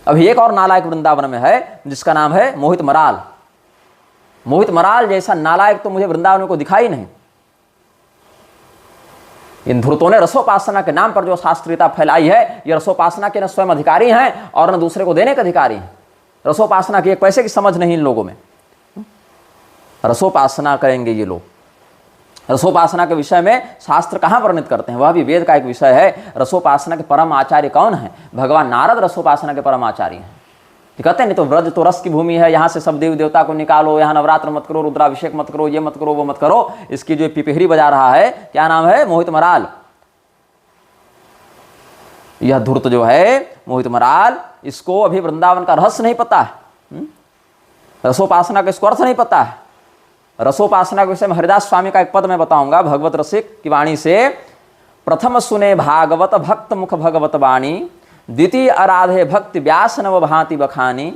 अभी एक और नालायक वृंदावन में है जिसका नाम है मोहित मराल। मोहित मराल जैसा नालायक तो मुझे वृंदावन को दिखाई नहीं। इन धूर्तों ने रसोपासना के नाम पर जो शास्त्रीयता फैलाई है, ये रसोपासना के न स्वयं अधिकारी हैं और न दूसरे को देने के अधिकारी हैं। रसोपासना की एक पैसे की समझ नहीं इन लोगों में। रसोपासना करेंगे ये लोग। रसोपासना के विषय में शास्त्र कहाँ वर्णित करते हैं, वह भी वेद का एक विषय है। रसोपासना के परम आचार्य कौन है? भगवान नारद रसोपासना के परम आचार्य हैं। कहते हैं नहीं तो व्रज तो रस की भूमि है, यहाँ से सब देवी देवता को निकालो, यहाँ नवरात्र मत करो, रुद्राभिषेक मत करो, ये मत करो, वो मत करो। इसकी जो पिपहरी बजा रहा है, क्या नाम है? मोहित मराल। यह धूर्त जो है मोहित मराल, इसको अभी वृंदावन का रहस्य नहीं पता है। रसोपासना का इसको अर्थ नहीं पता है। रसोपासना के विषय में हरिदास स्वामी का एक पद मैं बताऊंगा भगवत रसिक की वाणी से। प्रथम सुने भागवत भक्त मुख भगवत वाणी, द्वितीय आराधे भक्ति व्यास नव भांति बखानी,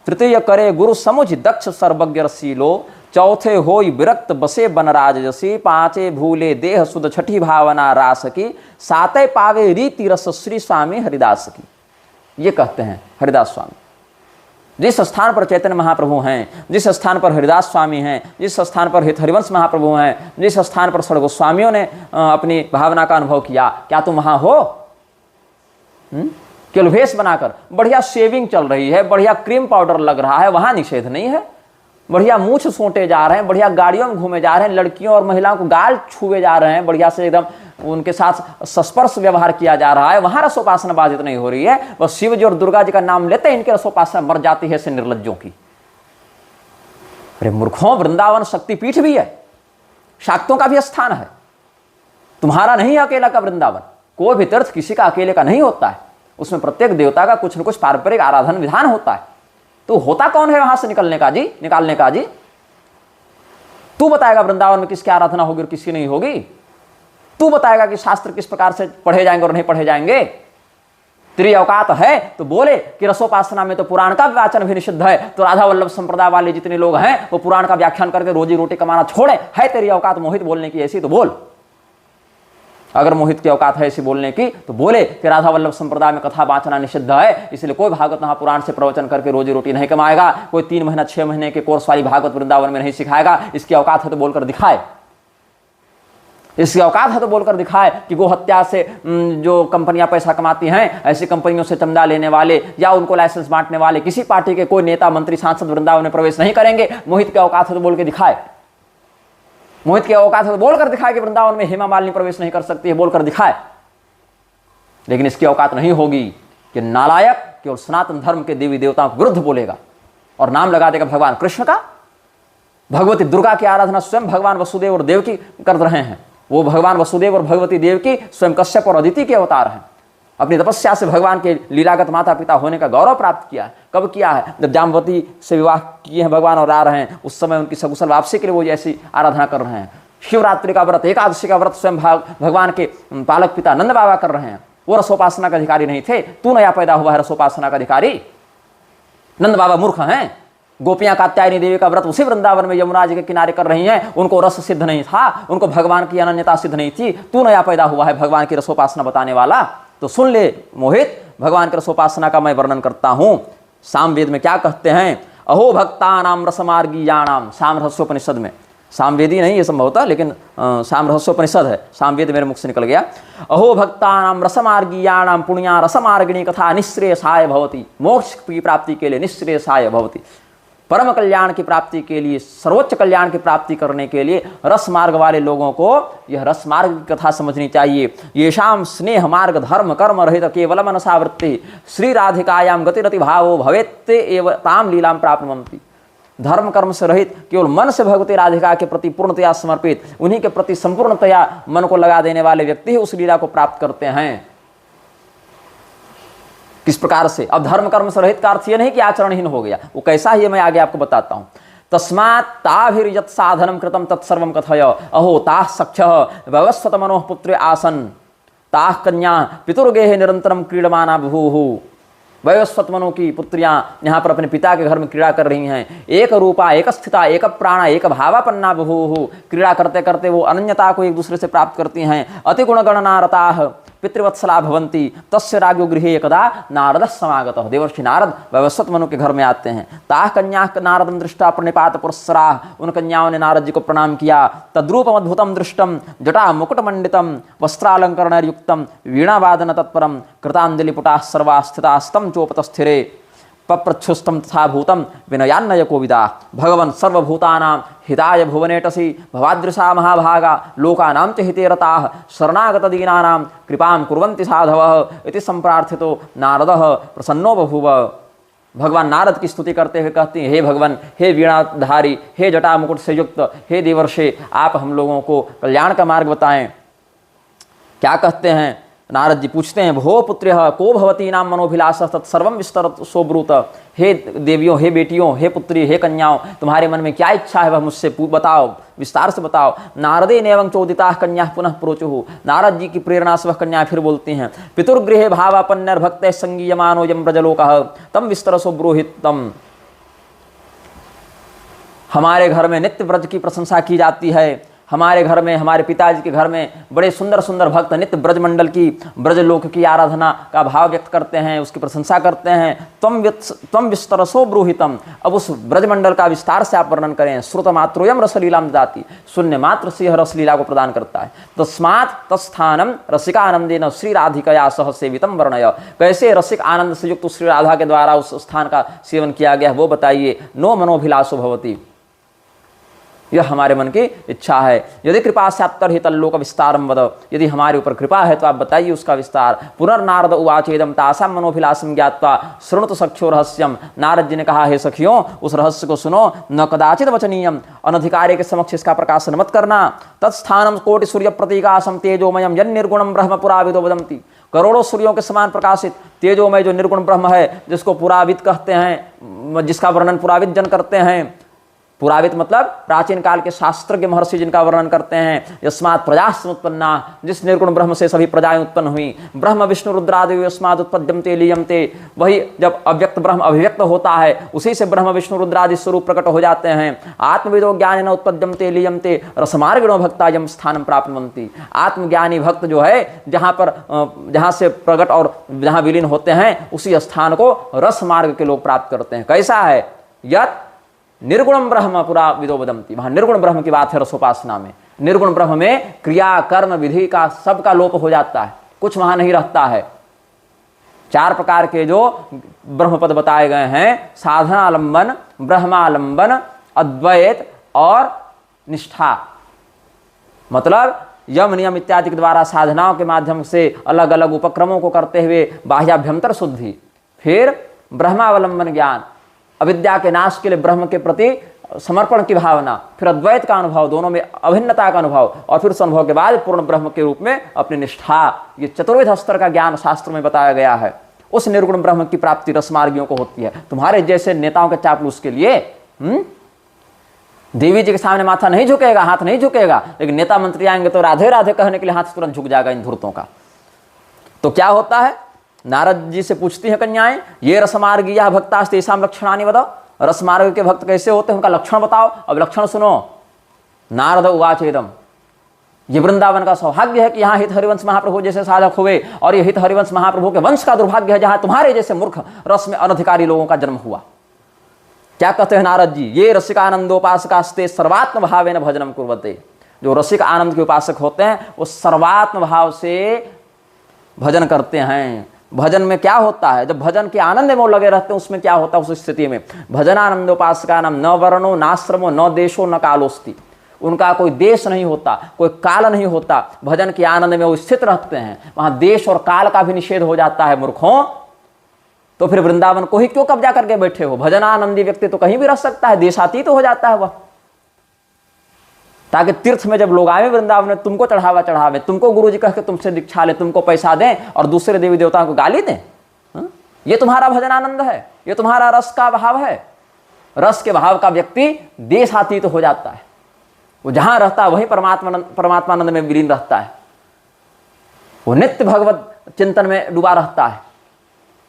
तृतीय करे गुरु समुझ दक्ष सर्वज्ञ रसीलो, चौथे होई विरक्त बसे बनराज जसी, पांचे भूले देह सुध छठी भावना रास की, साते पावे रीति रस श्री स्वामी हरिदास की। ये कहते हैं हरिदास स्वामी। जिस स्थान पर चैतन्य महाप्रभु हैं, जिस स्थान पर हरिदास स्वामी हैं, जिस स्थान पर हरिवंश महाप्रभु हैं, जिस स्थान पर षड गोस्वामियों ने अपनी भावना का अनुभव किया, क्या तुम वहां हो? केवल भेष बनाकर, बढ़िया शेविंग चल रही है, बढ़िया क्रीम पाउडर लग रहा है, वहां निषेध नहीं है। बढ़िया मूछ सोटे जा रहे हैं, बढ़िया गाड़ियों में घूमे जा रहे हैं, लड़कियों और महिलाओं को गाल छुए जा रहे हैं, बढ़िया से एकदम उनके साथ सस्पर्श व्यवहार किया जा रहा है, वहां रसोपासना बाधित नहीं हो रही है। बस शिव जी और दुर्गा जी का नाम लेते इनके रसोपासना मर जाती है ऐसे निर्लज्जों की। अरे मूर्खों, वृंदावन शक्तिपीठ भी है, शाक्तों का भी स्थान है। तुम्हारा नहीं अकेला का वृंदावन। कोई भी तीर्थ किसी का अकेले का नहीं होता है, उसमें प्रत्येक देवता का कुछ न कुछ पारंपरिक आराधन विधान होता है। तो होता कौन है वहां से निकलने का जी? तू बताएगा वृंदावन में किसकी आराधना होगी और किसकी नहीं होगी? तू बताएगा कि शास्त्र किस प्रकार से पढ़े जाएंगे और नहीं पढ़े जाएंगे? तेरी औकात है तो बोले कि रसोपासना में तो पुराण का वाचन भी निषिद्ध है, तो राधा वल्लभ संप्रदाय वाले जितने लोग हैं वो पुराण का व्याख्यान करके रोजी रोटी कमाना छोड़े। है तेरी औकात मोहित बोलने की ऐसी तो बोल। अगर मोहित की औकात है ऐसी बोलने की तो बोले कि राधा वल्लभ संप्रदाय में कथा वाचना निषिद्ध है, इसलिए कोई भागवत महापुराण से प्रवचन करके रोजी रोटी नहीं कमाएगा, कोई 3 महीना 6 महीने के कोर्स वाली भागवत वृंदावन में नहीं सिखाएगा। इसकी औकात है तो बोलकर दिखाए। इसकी औकात है तो बोलकर दिखाए कि गो हत्या से जो कंपनियां पैसा कमाती हैं, ऐसी कंपनियों से चंदा लेने वाले या उनको लाइसेंस बांटने वाले किसी पार्टी के कोई नेता मंत्री सांसद वृंदावन में प्रवेश नहीं करेंगे। मोहित की औकात है तो बोल के दिखाए। मोहित की औकात है तो बोलकर दिखाए कि वृंदावन में हेमा मालिनी प्रवेश नहीं कर सकती है, बोलकर दिखाए। लेकिन इसकी औकात नहीं होगी कि नालायक केवल सनातन धर्म के देवी देवताओं के विरुद्ध बोलेगा और नाम लगा देगा भगवान कृष्ण का। भगवती दुर्गा की आराधना स्वयं भगवान वसुदेव और देवकी कर रहे हैं। वो भगवान वसुदेव और भगवती देवकी स्वयं कश्यप और अदिति के अवतार हैं। अपनी तपस्या से भगवान के लीलागत माता पिता होने का गौरव प्राप्त किया है। कब किया है? जब जाम्बवती से विवाह किए हैं भगवान और आ रहे हैं, उस समय उनकी सकुशल वापसी के लिए वो ऐसी आराधना कर रहे हैं। शिवरात्रि का व्रत, एकादशी का व्रत स्वयं भगवान के पालक पिता नंद बाबा कर रहे हैं। वो रसोपासना का अधिकारी नहीं थे, तू नया पैदा हुआ है रसोपासना का अधिकारी। नंद बाबा मूर्ख हैं। गोपियां कात्यायनी देवी का व्रत उसी वृंदावन में यमुना जी के किनारे कर रही हैं। उनको रस सिद्ध नहीं था, उनको भगवान की अनन्यता सिद्ध नहीं थी। तू नया पैदा हुआ है भगवान की रसोपासना बताने वाला। तो सुन ले मोहित, भगवान की रसोपासना का मैं वर्णन करता हूं। सामवेद में क्या कहते हैं? अहो भक्तानाम रसमार्गीयाणाम, साम रहस्योपनिषद में। सामवेदी नहीं ये संभवतः, लेकिन साम रहस्योपनिषद है। सामवेद मेरे मुख से निकल गया। अहो भक्तानाम रसमार्गीयाणाम पुण्या रसमार्गिणी कथा निःश्रेयसाय भवति। मोक्ष की प्राप्ति के लिए निःश्रेयसाय भवति, परम कल्याण की प्राप्ति के लिए, सर्वोच्च कल्याण की प्राप्ति करने के लिए रस मार्ग वाले लोगों को यह रस मार्ग की कथा समझनी चाहिए। येषाम स्नेह मार्ग धर्म कर्म रहित केवल मनसा वृत्ति श्री राधिकायाम गतिरति भावो भवेत्ते एव ताम लीलाम प्राप्नुवन्ति। धर्म कर्म से रहित केवल मन से भगवती राधिका के प्रति पूर्णतया समर्पित, उन्हीं के प्रति संपूर्णतया मन को लगा देने वाले व्यक्ति ही उस लीला को प्राप्त करते हैं। किस प्रकार से? अब धर्म कर्म से रहित का अर्थ यह नहीं कि आचरणहीन हो गया, वो कैसा ही मैं आगे आपको बताता हूं। तस्मात् ताभिर्यत् साधनम कृतम तत्सर्वम कथय। अहो ताः सख्यः व्यवस्थित मनोः पुत्रे आसन, ताः कन्या पितुर्गेहे निरंतरम क्रीडमाना बभूवुः। वयोस्वत मनो की पुत्रियां यहाँ पर अपने पिता के घर में क्रीड़ा कर रही हैं। एक रूपा एक स्थिता एक प्राणा एक भावापन्ना बभूवुः। क्रीड़ा करते करते वो अनन्यता को एक दूसरे से प्राप्त करती हैं। अति गुण गणना रताः पितृवत्सला भवंती तस्य राज्ञो गृहे एकदा नारद समागतः। देवर्षि नारद वैवस्वत मनु के घर में आते हैं। ताह कन्या नारदम दृष्टा प्रणिपात पुरस्सराः, उन कन्याओं ने नारद जी को प्रणाम किया। तद्रूपम अद्भुतम दृष्टम जटा मुकुट मंडितम वस्त्रालंकरण युक्तम वीणावादन तत्परम कृतांजलि पुटाः सर्वा स्थितास्तम चोपतस्थिरे पप्रच्छुस्तम तथा भूतम विनयान्नय कोविदा। भगवन् सर्वभूतानां हिताय भुवनेटसि भवादृशा महाभागा लोकानां च हिते रताः शरणागत दीनानां कृपां कुर्वन्ति साधवः इति संप्रार्थितो नारदः प्रसन्नो बभूव। भगवान नारद की स्तुति करते हुए कहती हैं, हे भगवान, हे वीणाधारी, हे जटा मुकुट से युक्त, हे देवर्षे, आप हम लोगों को कल्याण का मार्ग बताएं। क्या कहते हैं? नारद जी पूछते हैं, भो पुत्र्यः को भवती नाम मनोभिलाषः तत्सर्वं विस्तरत सोब्रूत। हे देवियों, हे बेटियों, हे पुत्री, हे कन्याओं, तुम्हारे मन में क्या इच्छा है वह मुझसे बताओ, विस्तार से बताओ। नारदे नेवं चोदिताः कन्याः पुनः प्रोचुः। नारद जी की प्रेरणा से वह कन्या फिर बोलती हैं, पितुर्गृहे भावापन्नर्भक्तैः संगीयमानोऽयं ब्रजलोकः तम विस्तरसो ब्रूहितम्। हमारे घर में नित्य ब्रज की प्रशंसा की जाती है। हमारे घर में, हमारे पिताजी के घर में बड़े सुंदर सुंदर भक्त नित्य ब्रजमंडल की, ब्रजलोक की आराधना का भाव व्यक्त करते हैं, उसकी प्रशंसा करते हैं। त्वं विस्तरसो ब्रूहितम। अब उस ब्रजमंडल का विस्तार से आप वर्णन करें। श्रुत मात्रोयम रसलीलाम ददाति, शून्य मात्र से यह रसलीला को प्रदान करता है। तस्मात् तत्स्थानम रसिकानंदेन श्री राधिकया सह सेवितम वर्णय। कैसे रसिक आनंद से युक्त श्री राधा के द्वारा उस स्थान का सेवन किया गया वो बताइए। नो मनोभिलाषो भवति, यह हमारे मन की इच्छा है। यदि कृपा स्यात्तर्हि तल्लोक विस्तारम वद, यदि हमारे ऊपर कृपा है तो आप बताइए उसका विस्तार। पुनर्नारद उवाचेदम तासाम मनोभिलाषम ज्ञात्वा शृणुत सख्यो रहस्यम। नारद जी ने कहा, हे सखियों, उस रहस्य को सुनो। न कदाचित वचनीयम, अनधिकारी के समक्ष इसका प्रकाशन मत करना। तत्स्थानम कोटि सूर्य प्रतीकासम तेजोमयम यन निर्गुणम ब्रह्म पुराविदो वदन्ति। करोड़ों सूर्यों के समान प्रकाशित तेजोमय जो निर्गुण ब्रह्म है, जिसको पुराविद कहते हैं, जिसका वर्णन पुराविद जन करते हैं। पुरावित मतलब प्राचीन काल के शास्त्रज्ञ महर्षि जिनका वर्णन करते हैं। यस्मात् प्रजा समुत्पन्ना, जिस निर्गुण ब्रह्म से सभी प्रजाएं उत्पन्न हुई। ब्रह्म विष्णु रुद्रादि यस्मात् उत्पद्यन्ते लीयन्ते, वही जब अव्यक्त ब्रह्म अभिव्यक्त होता है उसी से ब्रह्म विष्णु रुद्रादि स्वरूप प्रकट हो जाते हैं। आत्मविदो ज्ञानेन उत्पद्यन्ते लीयन्ते रसमार्गिणो भक्ता यम स्थानं प्राप्नुवन्ति। आत्मज्ञानी भक्त जो है जहाँ से प्रकट और जहाँ विलीन होते हैं उसी स्थान को रस मार्ग के लोग प्राप्त करते हैं। कैसा है? यत् निर्गुणम ब्रह्म पुरा विदो वदन्ति। वहां निर्गुण ब्रह्म की बात है रसोपासना में। निर्गुण ब्रह्म में क्रिया कर्म विधि का सबका लोप हो जाता है, कुछ वहां नहीं रहता है। 4 प्रकार के जो ब्रह्म पद बताए गए हैं, साधनालंबन, ब्रह्मालंबन, अद्वैत और निष्ठा। मतलब यम नियम इत्यादि के द्वारा साधनाओं के माध्यम से अलग अलग उपक्रमों को करते हुए बाह्याभ्यंतर शुद्धि, फिर ब्रह्मावलंबन ज्ञान, अविद्या के नाश के लिए ब्रह्म के प्रति समर्पण की भावना, फिर अद्वैत का अनुभव, दोनों में अभिन्नता का अनुभव, और फिर उस अनुभव के बाद पूर्ण ब्रह्म के रूप में अपनी निष्ठा। ये चतुर्विध स्तर का ज्ञान शास्त्र में बताया गया है। उस निर्गुण ब्रह्म की प्राप्ति रसमार्गियों को होती है। तुम्हारे जैसे नेताओं के चापलूस के लिए देवी जी के सामने माथा नहीं झुकेगा, हाथ नहीं झुकेगा, लेकिन नेता मंत्री आएंगे तो राधे राधे कहने के लिए हाथ तुरंत झुक जाएगा इन धूर्तों का। तो क्या होता है? नारद जी से पूछती हैं कन्याएं, ये रसमार्गीया भक्तास्ते तेषां लक्षणानि वद। रसमार्ग के भक्त कैसे होते हैं, उनका लक्षण बताओ। अब लक्षण सुनो। नारद उवाचेदम, ये वृंदावन का सौभाग्य है कि यहाँ हित हरिवंश महाप्रभु जैसे साधक हुए, और ये हित हरिवंश महाप्रभु के वंश का दुर्भाग्य है जहां तुम्हारे जैसे मूर्ख रस में अनधिकारी लोगों का जन्म हुआ। क्या कहते हैं नारद जी? ये रसिकानंदोपासकास्ते सर्वात्म भावेन भजनम कुर्वते। जो रसिक आनंद के उपासक होते हैं वो सर्वात्म भाव से भजन करते हैं। भजन में क्या होता है? जब भजन के आनंद में वो लगे रहते हैं, उसमें क्या होता है? उस स्थिति में भजनानंदोपासका नाम न वर्णो नाश्रमो न देशो न कालोस्ति। उनका कोई देश नहीं होता, कोई काल नहीं होता। भजन के आनंद में वो स्थित रहते हैं, वहां देश और काल का भी निषेध हो जाता है। मूर्खों, तो फिर वृंदावन को ही क्यों कब्जा करके बैठे हो? भजनानंदी व्यक्ति तो कहीं भी रह सकता है, देशातीत तो हो जाता है वह। ताकि तीर्थ में जब लोग आए वृंदावन में, तुमको चढ़ावा चढ़ावे, तुमको गुरुजी कह के तुमसे दीक्षा ले, तुमको पैसा दें और दूसरे देवी देवताओं को गाली दें। ये तुम्हारा भजन आनंद है? ये तुम्हारा रस का भाव है? रस के भाव का व्यक्ति देशातीत हो जाता है। वो जहां रहता है वही परमात्मानंद में विलीन रहता है। वो नित्य भगवत चिंतन में डूबा रहता है,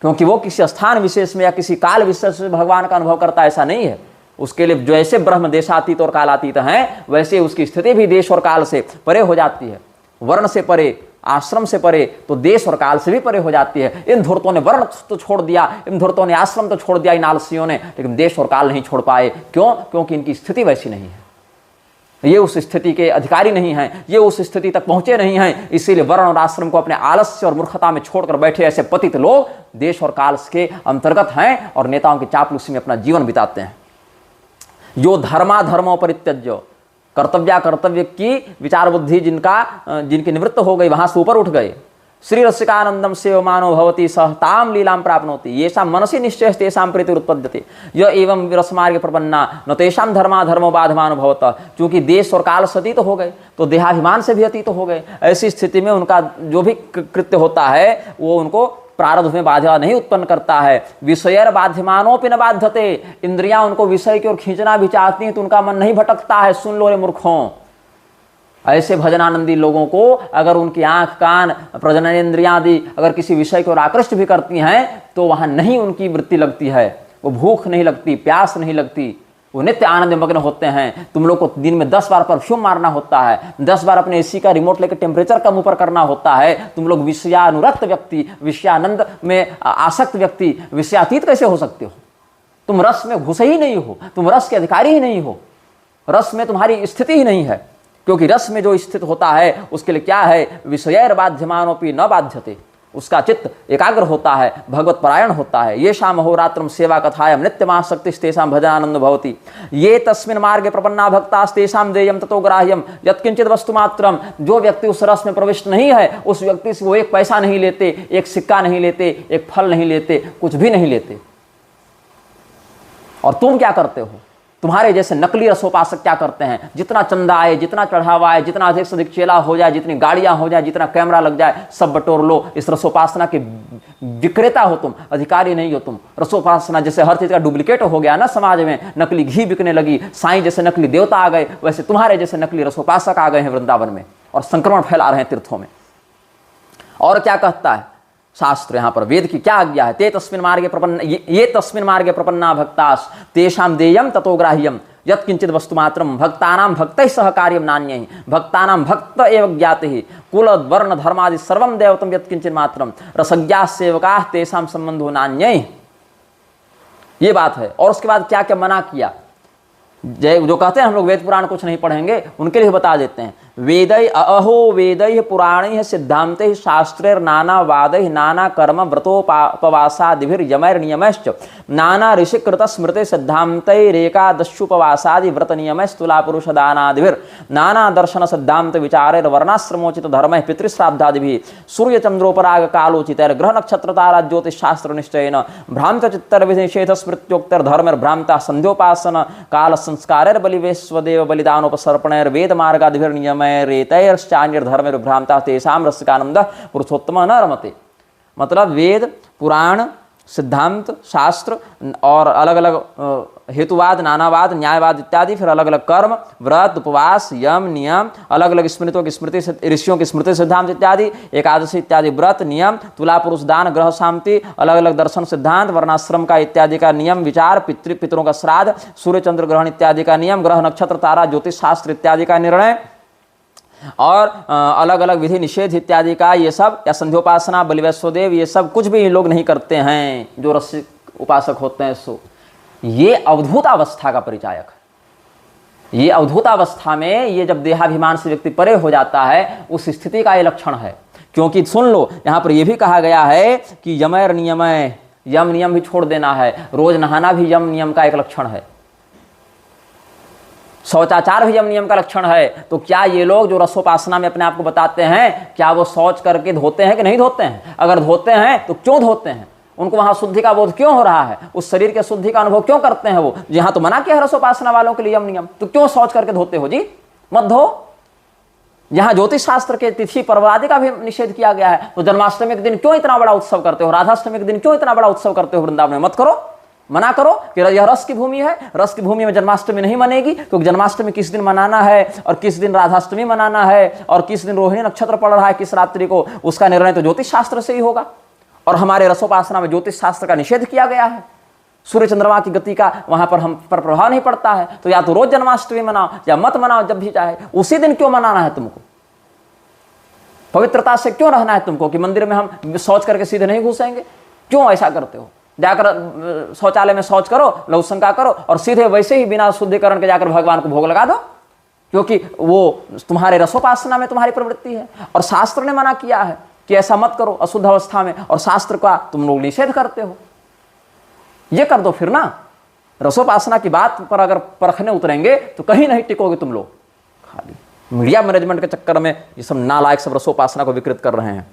क्योंकि वो किसी स्थान विशेष में या किसी काल विशेष में भगवान का अनुभव करता है, ऐसा नहीं है। उसके लिए जैसे ब्रह्म देशातीत और कालातीत हैं, वैसे उसकी स्थिति भी देश और काल से परे हो जाती है। वर्ण से परे, आश्रम से परे तो देश और काल से भी परे हो जाती है। इन धूर्तों ने वर्ण तो छोड़ दिया, इन धूर्तों ने आश्रम तो छोड़ दिया, इन आलसियों ने, लेकिन देश और काल नहीं छोड़ पाए। क्यों? क्योंकि इनकी स्थिति वैसी नहीं है, ये उस स्थिति के अधिकारी नहीं हैं, ये उस स्थिति तक पहुंचे नहीं हैं। इसीलिए वर्ण और आश्रम को अपने आलस्य और मूर्खता में छोड़कर बैठे ऐसे पतित लोग देश और काल के अंतर्गत हैं और नेताओं की चापलूसी में अपना जीवन बिताते हैं। जो धर्मा धर्मो परित्यज्य, कर्तव्या कर्तव्य की विचार बुद्धि जिनकी निवृत्त हो गई, वहां से ऊपर उठ गए। श्री रसिकानंदम सेवमानो भवति सहताम लीलाम प्राप्नोति येषां मनसि निश्चय तेषां प्रीतिरुत्पद्यते य एवं रसमार्ग प्रपन्ना न तेषां धर्मा धर्मो बाधमानो भवतः। क्योंकि देश और काल से अतीत हो गए तो देहाभिमान से भी अतीत हो गए। ऐसी स्थिति में उनका जो भी कृत्य होता है वो उनको प्रारब्ध में बाधा नहीं उत्पन्न करता है। विषयर बाध्यमानोपि न बाध्यते, इंद्रियां उनको विषय की ओर खींचना भी चाहती हैं तो उनका मन नहीं भटकता है। सुन लो रे मूर्खों, ऐसे भजनानंदी लोगों को अगर उनकी आंख कान प्रजननेन्द्रियां आदि अगर किसी विषय की ओर आकृष्ट भी करती हैं तो वहां नहीं उनकी वृत्ति लगती है, वो भूख नहीं लगती, प्यास नहीं लगती, वो नित्य आनंद मग्न होते हैं। तुम लोग को दिन में 10 बार परफ्यूम मारना होता है, 10 बार अपने एसी का रिमोट लेकर टेम्परेचर कम ऊपर करना होता है। तुम लोग विषयानुरक्त व्यक्ति, विषयानंद में आसक्त व्यक्ति, विषयातीत कैसे हो सकते हो? तुम रस में घुसे ही नहीं हो, तुम रस के अधिकारी ही नहीं हो, रस में तुम्हारी स्थिति ही नहीं है। क्योंकि रस में जो स्थित होता है उसके लिए क्या है? विषयर बाध्यमानोपि न बाध्यते, उसका चित्त एकाग्र होता है, भगवत परायण होता है। ये शाम अहोरात्रम सेवा कथायम नित्यमासक्ति तेषां भजनानंद भवति ये तस्मिन् मार्गे प्रपन्ना भक्तास्तेषां देयम ततो ग्राह्यम यत्किंचित वस्तु मात्रम। जो व्यक्ति उस रस में प्रविष्ट नहीं है उस व्यक्ति से वो एक पैसा नहीं लेते, एक सिक्का नहीं लेते, एक फल नहीं लेते, कुछ भी नहीं लेते। और तुम क्या करते हो? तुम्हारे जैसे नकली रसोपासक क्या करते हैं? जितना चंदा आए, जितना चढ़ावा आए, जितना अधिक से अधिक चेला हो जाए, जितनी गाड़ियां हो जाए, जितना कैमरा लग जाए, सब बटोर लो। इस रसोपासना के विक्रेता हो तुम, अधिकारी नहीं हो तुम। रसोपासना जैसे हर चीज का डुप्लीकेट हो गया ना समाज में, नकली घी बिकने लगी, साईं जैसे नकली देवता आ गए, वैसे तुम्हारे जैसे नकली रसोपासक आ गए हैं वृंदावन में और संक्रमण फैला रहे हैं तीर्थों में। और क्या कहता है शास्त्र यहाँ पर? वेद की क्या आज्ञा है? ते तस्मिन् मार्गे प्रपन्न ये तस्मिन् मार्गे प्रपन्ना भक्तास तेषां देयम ततो ग्राह्यम यत्किंचित वस्तुमात्रम भक्तानां भक्तैः सह कार्यं नान्यैः भक्तानां भक्त एव ज्ञातिः कुल वर्ण धर्मादि सर्वं दैवतं यत्किंचित मात्रम रसज्ञाः सेवकाः तेषां संबंधो नान्यैः। ये बात है। और उसके बाद क्या क्या मना किया? जो कहते हैं हम लोग वेद पुराण कुछ नहीं पढ़ेंगे, उनके लिए बता देते हैं। वेदै अहो वेदै पुराणैः सिद्धान्तैः शास्त्रैर् नाना वादैः नाना कर्म व्रतोपवासादिभिर् यमैर्नियमैश्च नाना ऋषिकृत स्मृते सिद्धान्तैरेकादशुपवासादि व्रत नियमैस्तुला पुरुष दानादिभिर् नाना दर्शन सिद्धान्त विचारैर् वर्णाश्रमोचित धर्मैः पितृश्राद्धादिभिः सूर्य चंद्रोपराग कालोचितैर् ग्रह नक्षत्र तारा ज्योतिष शास्त्र निश्चयेन भ्रांत चित्तर विधि निषेध स्मृत्योक्तर धर्मैर् भ्रांता संध्योपासन काल संस्कारैर् बलिवेश्वदेव बलिदानोपसर्पणैर् वेद मार्गादिभिर् नियमैर् रेतैर्श्चान्यर्धर्मैर् भ्रांता तेषां रसिकानंदः पुरुषोत्तमः न रमते। मतलब वेद पुराण सिद्धांत शास्त्र और अलग अलग हेतुवाद नानावाद न्यायवाद इत्यादि, फिर अलग अलग कर्म व्रत उपवास यम नियम, अलग अलग स्मृतियों की स्मृति ऋषियों की स्मृति सिद्धांत इत्यादि, एकादशी इत्यादि व्रत नियम, तुला पुरुष दान ग्रह शांति, अलग अलग दर्शन सिद्धांत, वर्णाश्रम का इत्यादि का नियम विचार, पितरों का श्राद्ध, सूर्य चंद्र ग्रहण इत्यादि का नियम, ग्रह नक्षत्र तारा ज्योतिष शास्त्र इत्यादि का निर्णय और अलग अलग विधि निषेध इत्यादि का ये सब, या संध्योपासना बलिवैश्वदेव, ये सब कुछ भी लोग नहीं करते हैं जो रसिक उपासक होते हैं। सो ये अवधूत अवस्था का परिचायक है। ये अवधूत अवस्था में ये जब देहाभिमान से व्यक्ति परे हो जाता है उस स्थिति का ये लक्षण है। क्योंकि सुन लो यहाँ पर यह भी कहा गया है कि यमैर नियमय, यम नियम भी छोड़ देना है, रोज नहाना भी यम नियम का एक लक्षण है, शौचाचार भी यम नियम का लक्षण है। तो क्या ये लोग जो रसोपासना में अपने आप को बताते हैं, क्या वो शौच करके धोते हैं कि नहीं धोते हैं? अगर धोते हैं तो क्यों धोते हैं? उनको वहां शुद्धि का बोध क्यों हो रहा है? उस शरीर के शुद्धि का अनुभव क्यों करते हैं वो? यहाँ तो मना किया है रसोपासना वालों के लिए यम नियम, तो क्यों शौच करके धोते हो जी? मत धो। यहाँ ज्योतिष शास्त्र के तिथि पर्व आदि का भी निषेध किया गया है, तो जन्माष्टमी के दिन क्यों इतना बड़ा उत्सव करते हो? राधाष्टमी के दिन क्यों इतना बड़ा उत्सव करते हो? वृंदावन में मत करो, मना करो कि यह रस की भूमि है, रस की भूमि में जन्माष्टमी नहीं मनेगी, क्योंकि जन्माष्टमी किस दिन मनाना है और किस दिन राधाष्टमी मनाना है और किस दिन रोहिणी नक्षत्र पड़ रहा है किस रात्रि को, उसका निर्णय तो ज्योतिष शास्त्र से ही होगा। और हमारे रसोपासना में ज्योतिष शास्त्र का निषेध किया गया है, सूर्य चंद्रमा की गति का वहां पर हम पर प्रभाव नहीं पड़ता है। तो या तो रोज जन्माष्टमी मनाओ या मत मनाओ, जब भी चाहे। उसी दिन क्यों मनाना है तुमको? पवित्रता से क्यों रहना है तुमको कि मंदिर में हम शौच करके सीधे नहीं घुसेंगे? क्यों ऐसा करते हो? जाकर शौचालय में शौच करो, लघुशंका करो और सीधे वैसे ही बिना शुद्धिकरण के जाकर भगवान को भोग लगा दो, क्योंकि वो तुम्हारे रसोपासना में तुम्हारी प्रवृत्ति है। और शास्त्र ने मना किया है कि ऐसा मत करो अशुद्ध अवस्था में, और शास्त्र का तुम लोग निषेध करते हो। ये कर दो फिर ना। रसोपासना की बात पर अगर परखने उतरेंगे तो कहीं नहीं टिकोगे तुम लोग। खाली मीडिया मैनेजमेंट के चक्कर में ये सब नालायक सब रसोपासना को विकृत कर रहे हैं।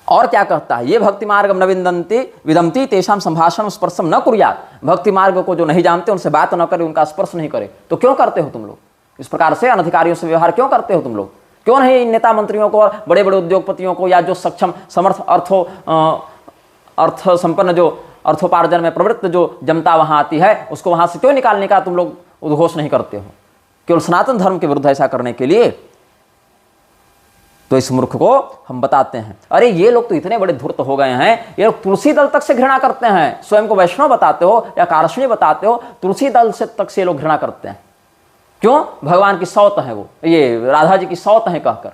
और क्या कहता है? ये भक्ति मार्ग न विदंती विदंती तेषाम संभाषण स्पर्शम न कुर्यात्। भक्ति मार्ग को जो नहीं जानते उनसे बात न करे, उनका स्पर्श नहीं करे। तो क्यों करते हो तुम लोग इस प्रकार से? अनधिकारियों से व्यवहार क्यों करते हो तुम लोग? क्यों नहीं इन नेता मंत्रियों को और बड़े बड़े उद्योगपतियों को या जो सक्षम समर्थ अर्थ संपन्न जो अर्थोपार्जन में प्रवृत्त जो जनता वहां आती है उसको वहां से क्यों निकालने का तुम लोग उद्घोष नहीं करते हो? केवल सनातन धर्म के विरुद्ध ऐसा करने के लिए। तो इस मूर्ख को हम बताते हैं, अरे ये लोग तो इतने बड़े धूर्त हो गए हैं, ये लोग तुलसी दल तक से घृणा करते हैं। स्वयं को वैष्णव बताते हो या कारशनी बताते हो, तुलसी दल से तक से ये लोग घृणा करते हैं। क्यों? भगवान की सौत है वो, ये राधा जी की सौत है कहकर,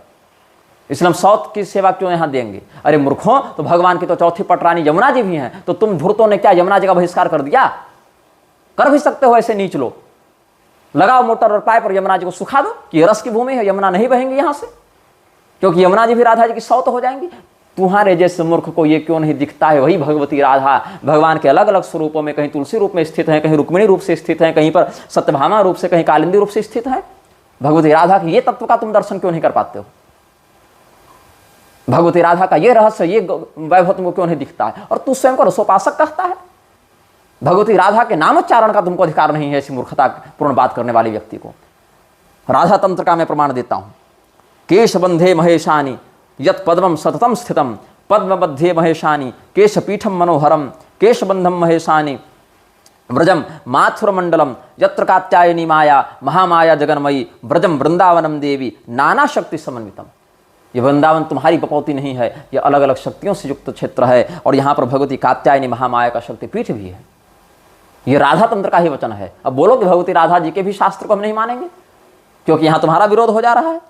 इसलिए हम सौत की सेवा क्यों यहां देंगे? अरे मूर्खों, तो भगवान की तो चौथी पटरानी यमुना जी भी हैं, तो तुम धूर्तों ने क्या यमुना जी का बहिष्कार कर दिया? कर भी सकते हो ऐसे नीच लोग। लगाओ मोटर और पाइप और यमुना जी को सुखा दो कि ये रस की भूमि है, यमुना नहीं बहेंगी यहां से, क्योंकि यमुना जी भी राधा जी की सौत हो जाएंगी। तुम्हारे जैसे मूर्ख को ये क्यों नहीं दिखता है? वही भगवती राधा भगवान के अलग अलग स्वरूपों में, कहीं तुलसी रूप में स्थित है, कहीं रुक्मिणी रूप से स्थित है, कहीं पर सत्यभामा रूप से, कहीं कालिंदी रूप से स्थित है। भगवती राधा के ये तत्व का तुम दर्शन क्यों नहीं कर पाते हो? भगवती राधा का ये रहस्य, ये वैभव तुमको क्यों नहीं दिखता है? और तू स्वयं को रसोपासक कहता है। भगवती राधा के नामोच्चारण का तुमको अधिकार नहीं है ऐसी मूर्खता पूर्ण बात करने वाले व्यक्ति को। राधा तंत्र का मैं प्रमाण देता हूं। केशबंधे महेशानी यत पद्मम सततम स्थितम पद्मबद्धे महेशानी केशपीठम मनोहरम केशबंधम महेशानी व्रजम माथुर मंडलम यत्र कात्यायनी माया महामाया जगन्मयी व्रजम वृंदावनम देवी नाना शक्ति समन्वितम। ये वृंदावन तुम्हारी बपौती नहीं है, ये अलग अलग शक्तियों से युक्त क्षेत्र है, और यहाँ पर भगवती कात्यायनी महामाया का शक्तिपीठ भी है। ये राधा तंत्र का ही वचन है। अब बोलो कि भगवती राधा जी के भी शास्त्र को हम नहीं मानेंगे क्योंकि यहां तुम्हारा विरोध हो जा रहा है।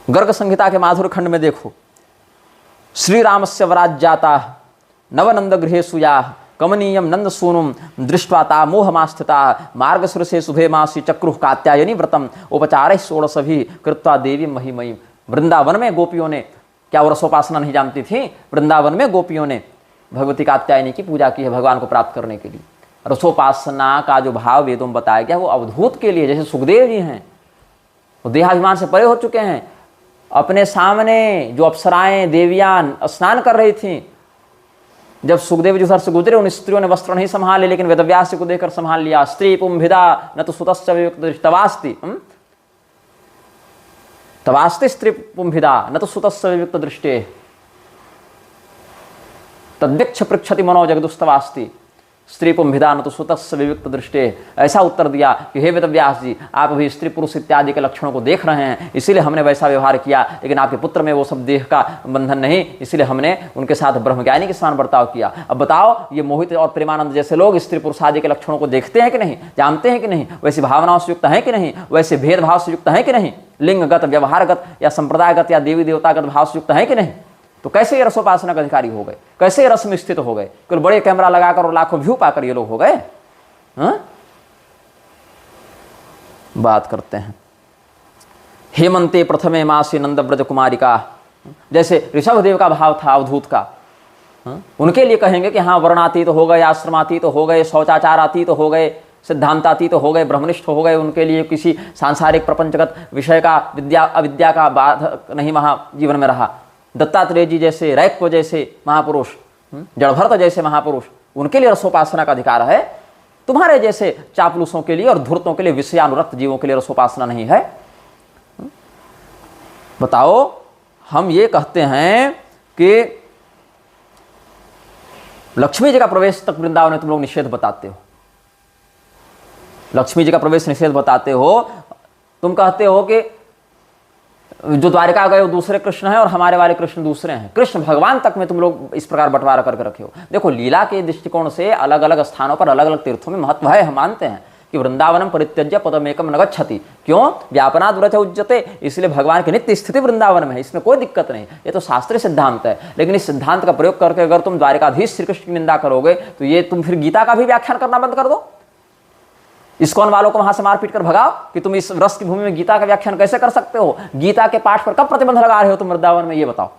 गर्ग संहिता के माधुर्य खंड में देखो, श्री राम से वराज्याता नवनंद गृहे सुया कमनीयम नंद सूनुम दृष्टवा मोहमास्थिता मार्गशीर्षे शुभे मासी चक्रुः कात्यायनी व्रतम उपचार षोडशभी कृत्वा देवी महिमयी। वृंदावन में गोपियों ने, क्या वो रसोपासना नहीं जानती थी? वृंदावन में गोपियों ने भगवती कात्यायनी की पूजा की है भगवान को प्राप्त करने के लिए। रसोपासना का जो भाव वेदों में बताया गया वो अवधूत के लिए, जैसे सुखदेव जी हैं वो देहाभिमान से परे हो चुके हैं। अपने सामने जो अप्सराएं देवियां स्नान कर रही थीं, जब सुखदेव जी उधर से गुजरे उन स्त्रियों ने वस्त्र नहीं संभाले, लेकिन वेदव्यास को देखकर संभाल लिया। स्त्री पुंभिदा न तो सुतस्य विविक्त तवास्ति तवास्ति स्त्री पुंभिदा न तो सुतस्य विविक्त दृष्टे तद्विक्ष पृक्षति मनो जगदुस्तवास्ति स्त्री पुंभिदा न तो सुतस्य विविक्त दृष्टे। ऐसा उत्तर दिया कि हे वेदव्यास जी, आप अभी स्त्री पुरुष इत्यादि के लक्षणों को देख रहे हैं, इसीलिए हमने वैसा व्यवहार किया, लेकिन आपके पुत्र में वो सब देह का बंधन नहीं, इसीलिए हमने उनके साथ ब्रह्मज्ञानी के समान बर्ताव किया। अब बताओ, ये मोहित और प्रेमानंद जैसे लोग स्त्री पुरुष आदि के लक्षणों को देखते हैं कि नहीं, जानते हैं कि नहीं, वैसी भावनाओं से युक्त हैं कि नहीं, वैसे भेदभाव से युक्त हैं कि नहीं, लिंगगत व्यवहारगत या संप्रदायगत या देवी देवतागत भाव से युक्त हैं कि नहीं? तो कैसे ये रसोपासना का अधिकारी हो गए? कैसे रस में स्थित हो गए? केवल बड़े कैमरा लगाकर और लाखों व्यू पाकर ये लोग हो गए। बात करते हैं हेमंते प्रथमे मासी नंद ब्रज कुमारी का, जैसे ऋषभदेव का भाव था अवधूत का, उनके लिए कहेंगे कि हाँ वर्णातीत हो गए, आश्रमातीत हो गए, शौचाचारातीत हो गए, सिद्धांतातीत हो गए, ब्रह्मनिष्ठ हो गए। उनके लिए किसी सांसारिक प्रपंचगत विषय का विद्या अविद्या का बाधक नहीं वहां जीवन में रहा। दत्तात्रेय जी जैसे, रैक्व जैसे महापुरुष, जड़भरत जैसे महापुरुष, उनके लिए रसोपासना का अधिकार है। तुम्हारे जैसे चापलूसों के लिए और धूर्तों के लिए, विषयानुरक्त जीवों के लिए रसोपासना नहीं है। बताओ, हम ये कहते हैं कि लक्ष्मी जी का प्रवेश तक वृंदावन में तुम लोग निषेध बताते हो, लक्ष्मी जी का प्रवेश निषेध बताते हो। तुम कहते हो कि जो द्वारिका गए वो दूसरे कृष्ण हैं और हमारे वाले कृष्ण दूसरे हैं। कृष्ण भगवान तक में तुम लोग इस प्रकार बंटवारा करके रखे हो। देखो, लीला के दृष्टिकोण से अलग अलग स्थानों पर अलग अलग तीर्थों में महत्व है, हम मानते हैं, कि वृंदावनम परित्यज्य पदमेकम न गच्छति। क्यों? व्यापनाद् व्रज उच्यते, इसलिए भगवान की नित्य स्थिति वृंदावन में है, इसमें कोई दिक्कत नहीं। ये तो शास्त्रीय सिद्धांत है, लेकिन इस सिद्धांत का प्रयोग करके अगर तुम द्वारिकाधीश श्री कृष्ण की निंदा करोगे तो ये तुम फिर गीता का भी व्याख्यान करना बंद कर दो। इस्कॉन वालों को वहां से मारपीट कर भगाओ कि तुम इस रस की भूमि में गीता का व्याख्यान कैसे कर सकते हो। गीता के पाठ पर कब प्रतिबंध लगा रहे हो तुम वृंदावन में, ये बताओ।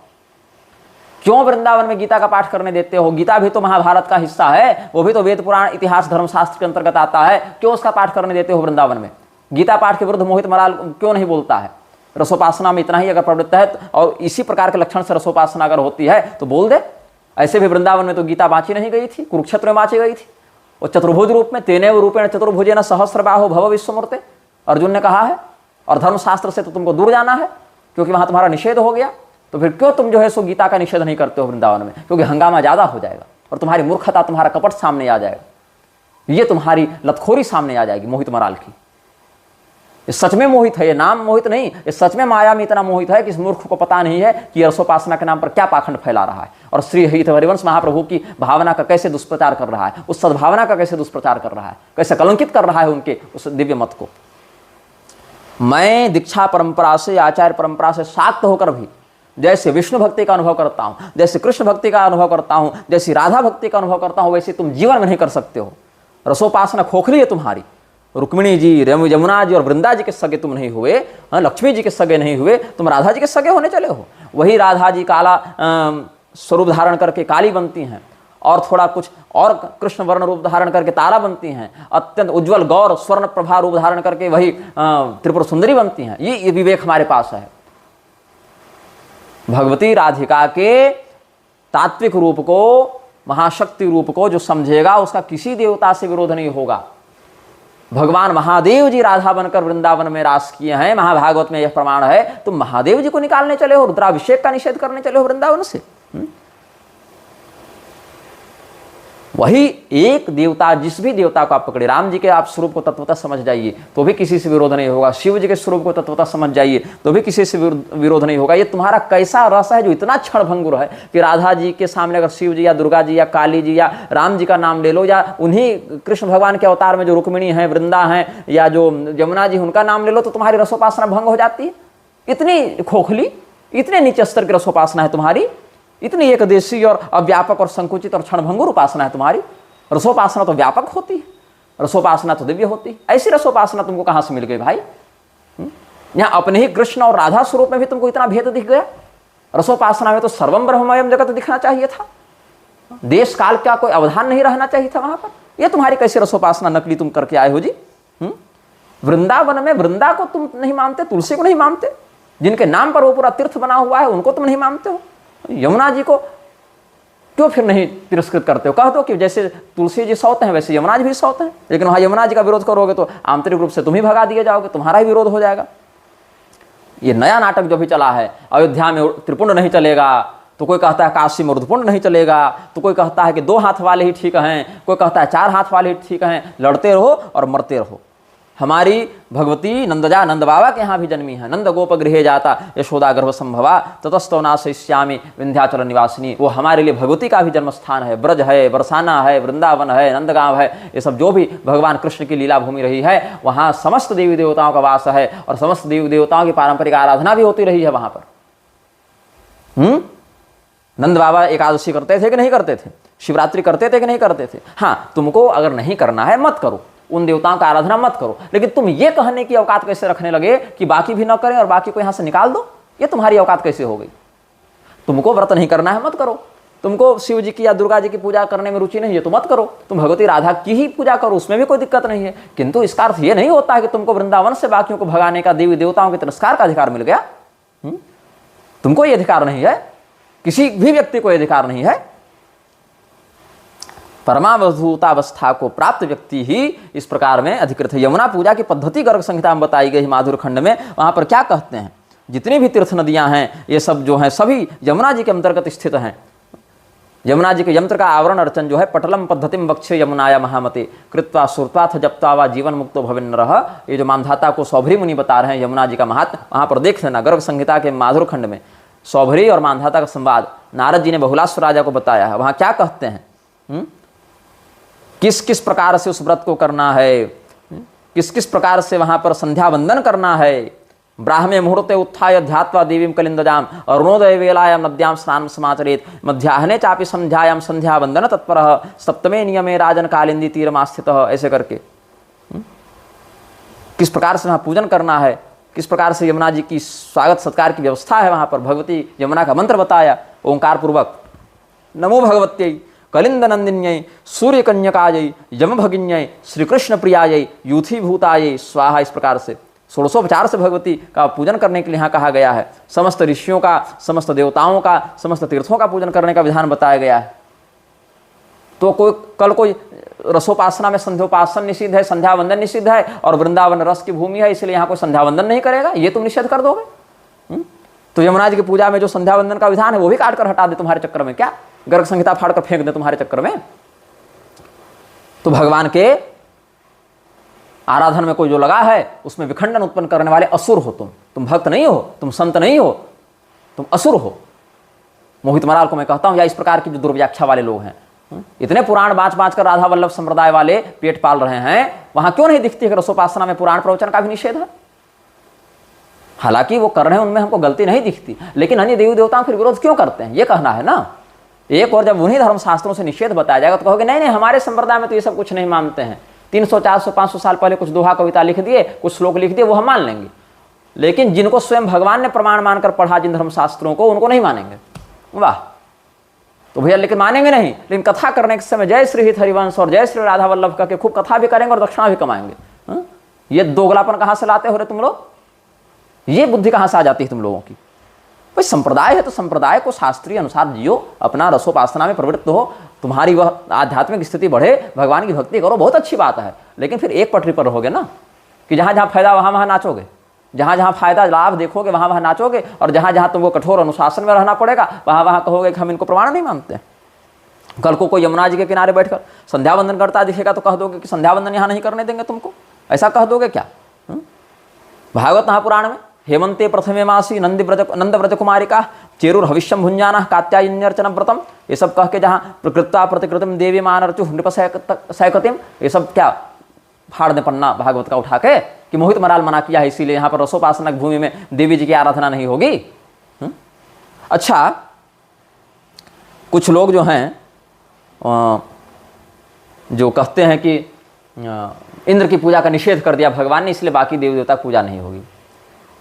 क्यों वृंदावन में गीता का पाठ करने देते हो? गीता भी तो महाभारत का हिस्सा है, वो भी तो वेद पुराण इतिहास धर्मशास्त्र के अंतर्गत आता है। क्यों उसका पाठ करने देते हो वृंदावन में? गीता पाठ के विरुद्ध मोहित मराल क्यों नहीं बोलता है? रसोपासना में इतना ही अगर प्रवृत्त है और इसी प्रकार के लक्षण से रसोपासना अगर होती है तो बोल दे। ऐसे भी वृंदावन में तो गीता बांची नहीं गई थी, कुरुक्षेत्र में बांची गई थी। और चतुर्भुज रूप में, तेनेव रूपेण चतुर्भुजेन सहस्रबाहो भव विश्वमूर्ते, अर्जुन ने कहा है। और धर्मशास्त्र से तो तुमको दूर जाना है क्योंकि वहां तुम्हारा निषेध हो गया। तो फिर क्यों तुम जो है सो गीता का निषेध नहीं करते हो वृंदावन में? क्योंकि हंगामा ज्यादा हो जाएगा और तुम्हारी मूर्खता, तुम्हारा कपट सामने आ जाएगा, ये तुम्हारी लतखोरी सामने आ जाएगी मोहित मराल की। ये सच में मोहित है, ये नाम मोहित नहीं, ये सच में माया में इतना मोहित है कि इस मूर्ख को पता नहीं है कि रसोपासना के नाम पर क्या पाखंड फैला रहा है और श्री हरिवंश महाप्रभु की भावना का कैसे दुष्प्रचार कर रहा है, उस सद्भावना का कैसे दुष्प्रचार कर रहा है, कैसे कलंकित कर रहा है उनके उस दिव्य मत को। मैं दीक्षा परंपरा से, आचार्य परंपरा से शाक्त होकर भी जैसे विष्णु भक्ति का अनुभव करता हूं, जैसे कृष्ण भक्ति का अनुभव करता हूं, जैसी राधा भक्ति का अनुभव करता हूं, वैसे तुम जीवन में नहीं कर सकते हो। रसोपासना खोखली है तुम्हारी। रुक्मिणी जी, यमुना जी और वृंदा जी के सगे तुम नहीं हुए, लक्ष्मी जी के सगे नहीं हुए, तुम राधा जी के सगे होने चले हो। वही राधा जी काला स्वरूप धारण करके काली बनती हैं और थोड़ा कुछ और कृष्ण वर्ण रूप धारण करके तारा बनती हैं, अत्यंत उज्जवल गौर स्वर्ण प्रभा रूप धारण करके वही त्रिपुर सुंदरी बनती हैं। ये विवेक हमारे पास है। भगवती राधिका के तात्विक रूप को, महाशक्ति रूप को जो समझेगा उसका किसी देवता से विरोध नहीं होगा। भगवान महादेव जी राधा बनकर वृंदावन में रास किए हैं, महाभागवत में यह प्रमाण है। तुम महादेव जी को निकालने चले हो, रुद्राभिषेक का निषेध करने चले हो वृंदावन से। वही एक देवता, जिस भी देवता को आप पकड़े, राम जी के आप स्वरूप को तत्वतः समझ जाइए तो भी किसी से विरोध नहीं होगा। शिव जी के स्वरूप को तत्वतः समझ जाइए तो भी किसी से विरोध नहीं होगा। ये तुम्हारा कैसा रस है जो इतना क्षणभंगुर है कि राधा जी के सामने अगर शिव जी या दुर्गा जी या काली जी या राम जी का नाम ले लो, या उन्हीं कृष्ण भगवान के अवतार में जो रुक्मिणी है, वृंदा है, या जो यमुना जी, उनका नाम ले लो तो तुम्हारी रसोपासना भंग हो जाती है। इतनी खोखली, इतने नीचे स्तर की रसोपासना है तुम्हारी, इतनी एक देशी और अव्यापक और संकुचित और क्षणभंगुर उपासना है तुम्हारी। रसोपासना तो व्यापक होती है, रसोपासना तो दिव्य होती है। ऐसी रसोपासना तुमको कहां से मिल गई भाई? यहां अपने ही कृष्ण और राधा स्वरूप में भी तुमको इतना भेद दिख गया। रसोपासना में तो सर्वम ब्रह्ममयम जगत दिखना चाहिए था, देश काल का कोई अवधान नहीं रहना चाहिए था वहां पर। यह तुम्हारी कैसी रसोपासना नकली तुम करके आए हो जी? वृंदावन में वृंदा को तुम नहीं मानते, तुलसी को नहीं मानते, जिनके नाम पर वो पूरा तीर्थ बना हुआ है उनको तुम नहीं मानते हो। यमुना जी को क्यों फिर नहीं तिरस्कृत करते हो? कह दो कि जैसे तुलसी जी सौत हैं वैसे यमुना जी भी सौत हैं, लेकिन वहां यमुना जी का विरोध करोगे तो आंतरिक रूप से तुम ही भगा दिए जाओगे, तुम्हारा ही विरोध हो जाएगा। ये नया नाटक जो भी चला है, अयोध्या में त्रिपुंड नहीं चलेगा तो कोई कहता है काशी में ऊर्ध्वपुंड नहीं चलेगा, तो कोई कहता है कि 2 हाथ वाले ही ठीक हैं, कोई कहता है 4 हाथ वाले ही ठीक हैं। लड़ते रहो और मरते रहो। हमारी भगवती नंदजा नंद बाबा के यहाँ भी जन्मी है। नंद गोप गृहे जाता यशोदा गर्भ संभवा ततस्तो नाशयिष्यामि विंध्याचल निवासिनी। वो हमारे लिए भगवती का भी जन्म स्थान है। ब्रज है, बरसाना है, वृंदावन है, नंदगांव है, ये सब जो भी भगवान कृष्ण की लीला भूमि रही है, वहाँ समस्त देवी देवताओं का वास है और समस्त देवी देवताओं की पारंपरिक आराधना भी होती रही है वहाँ पर। नंद बाबा एकादशी करते थे कि नहीं करते थे? शिवरात्रि करते थे कि नहीं करते थे? हाँ, तुमको अगर नहीं करना है मत करो, उन देवताओं का आराधना मत करो, लेकिन तुम ये कहने की औकात कैसे रखने लगे कि बाकी भी न करें और बाकी को यहां से निकाल दो? ये तुम्हारी औकात कैसे हो गई? तुमको व्रत नहीं करना है मत करो, तुमको शिव जी की या दुर्गा जी की पूजा करने में रुचि नहीं है तो मत करो, तुम भगवती राधा की ही पूजा करो, उसमें भी कोई दिक्कत नहीं है। किंतु इसका अर्थ ये नहीं होता है कि तुमको वृंदावन से बाकियों को भगाने का, देवी देवताओं के तिरस्कार का अधिकार मिल गया। तुमको ये अधिकार नहीं है, किसी भी व्यक्ति को यह अधिकार नहीं है। परमावधूतावस्था को प्राप्त व्यक्ति ही इस प्रकार में अधिकृत है। यमुना पूजा की पद्धति गर्ग संहिता में बताई गई माधुर खंड में। वहां पर क्या कहते हैं? जितनी भी तीर्थ नदियां हैं ये सब जो हैं सभी यमुना जी के अंतर्गत स्थित हैं। यमुना जी के यंत्र का आवरण अर्चन जो है, पटलम पद्धतिम वक्षे यमुनाया महामते कृत्वा सुरत्वाथ जप्ता वा जीवन मुक्तो भविन्नरः। ये जो मानधाता को सौभरी मुनि बता रहे हैं यमुना जी का महात्म, वहां पर देख लेना गर्ग संहिता के माधुर खंड में सौभरी और मानधाता का संवाद नारद जी ने बहुलाश्व राजा को बताया है। वहां क्या कहते हैं, किस किस प्रकार से उस व्रत को करना है, किस किस प्रकार से वहां पर संध्या वंदन करना है। ब्राह्मे मुहूर्ते उत्थाय ध्यात्वा देवीं कलिंदजाम अरुणोदय वेलायाम नद्याम स्नान समाचरेत मध्याह्ने चापि संध्यायाम संध्या वंदन तत्परः सप्तमे नियमे राजन कालिंदी तीरमास्थितः। ऐसे करके किस प्रकार से वहां पूजन करना है, किस प्रकार से यमुना जी की स्वागत सत्कार की व्यवस्था है। वहां पर भगवती यमुना का मंत्र बताया ओंकार पूर्वक, नमो भगवत्यै कलिंद नंदिन्यै सूर्य कन्यकायै यम भगिन्यै श्री कृष्ण प्रियायै यूथी भूतायै स्वाहा। इस प्रकार से 1650 से भगवती का पूजन करने के लिए यहाँ कहा गया है। समस्त ऋषियों का, समस्त देवताओं का, समस्त तीर्थों का पूजन करने का विधान बताया गया है। तो कोई रसोपासना में संध्योपासन निषिद्ध है, संध्या वंदन निषिद्ध है, और वृंदावन रस की भूमि है इसलिए यहाँ कोई संध्या वंदन नहीं करेगा, ये तुम निषेध कर दोगे। तो यमुना जी की पूजा में जो संध्या वंदन का विधान है वो भी काट कर हटा दे तुम्हारे चक्कर में, क्या गर्ग संहिता फाड़ कर फेंक दे तुम्हारे चक्कर में। तो भगवान के आराधन में कोई जो लगा है उसमें विखंडन उत्पन्न करने वाले असुर हो तुम भक्त नहीं हो, तुम संत नहीं हो, तुम असुर हो। मोहित मराल को मैं कहता हूं, या इस प्रकार की जो दुर्व्याख्या वाले लोग हैं, इतने पुराण बाँच कर राधा वल्लभ संप्रदाय वाले पेट पाल रहे हैं, वहां क्यों नहीं दिखती है रसोपासना में पुराण प्रवचन का भी निषेध है। हालांकि वो कर रहे हैं, उनमें हमको गलती नहीं दिखती, लेकिन अन्य देवी देवताओं के विरोध क्यों करते हैं, ये कहना है ना। एक और जब उन्हीं धर्मशास्त्रों से निषेध बताया जाएगा तो कहोगे नहीं नहीं हमारे संप्रदाय में तो ये सब कुछ नहीं मानते हैं, 300 400 500 साल पहले कुछ दोहा कविता लिख दिए, कुछ श्लोक लिख दिए, वो हम मान लेंगे। लेकिन जिनको स्वयं भगवान ने प्रमाण मानकर पढ़ा जिन धर्मशास्त्रों को, उनको नहीं मानेंगे। वाह, तो भैया लेकिन मानेंगे नहीं, लेकिन कथा करने के समय जय श्री हित हरिवंश और जय श्री राधा वल्लभ का के खूब कथा भी करेंगे और दक्षिणा भी कमाएंगे। ये दोगलापन कहां से लाते हो रहे तुम लोग, ये बुद्धि कहां से आ जाती है तुम लोगों की। भाई संप्रदाय है तो संप्रदाय को शास्त्रीय अनुसार जियो, अपना रसोपासना में प्रवृत्त हो, तुम्हारी वह आध्यात्मिक स्थिति बढ़े, भगवान की भक्ति करो, बहुत अच्छी बात है। लेकिन फिर एक पटरी पर रहोगे ना कि जहां जहां फायदा वहां वहां नाचोगे, जहां जहां फायदा लाभ देखोगे वहां वहां नाचोगे, और जहां जहां तुमको कठोर अनुशासन में रहना पड़ेगा वहां वहां कहोगे कि हम इनको प्रमाण नहीं मानते। कल को कोई यमुना जी के किनारे बैठकर संध्या वंदन करता दिखेगा तो कह दोगे कि संध्या वंदन यहां नहीं करने देंगे तुमको, ऐसा कह दोगे क्या। भागवत महापुराण में हेमंते प्रथमे मासी नंद व्रज कुमारिका चेरुर हविष्यम भुंजाना कात्यायन्यर्चन व्रतम, ये सब कह के जहां प्रकृता प्रतिकृतिम देवी मानरचु नृप सैकतिम, ये सब क्या फाड़ दे पन्ना भागवत का उठा के कि मोहित मराल मना किया है इसीलिए यहाँ पर रसोपासना की भूमि में देवी जी की आराधना नहीं होगी। अच्छा, कुछ लोग जो हैं जो कहते हैं कि इंद्र की पूजा का निषेध कर दिया भगवान ने इसलिए बाकी देवी देवता की पूजा नहीं होगी।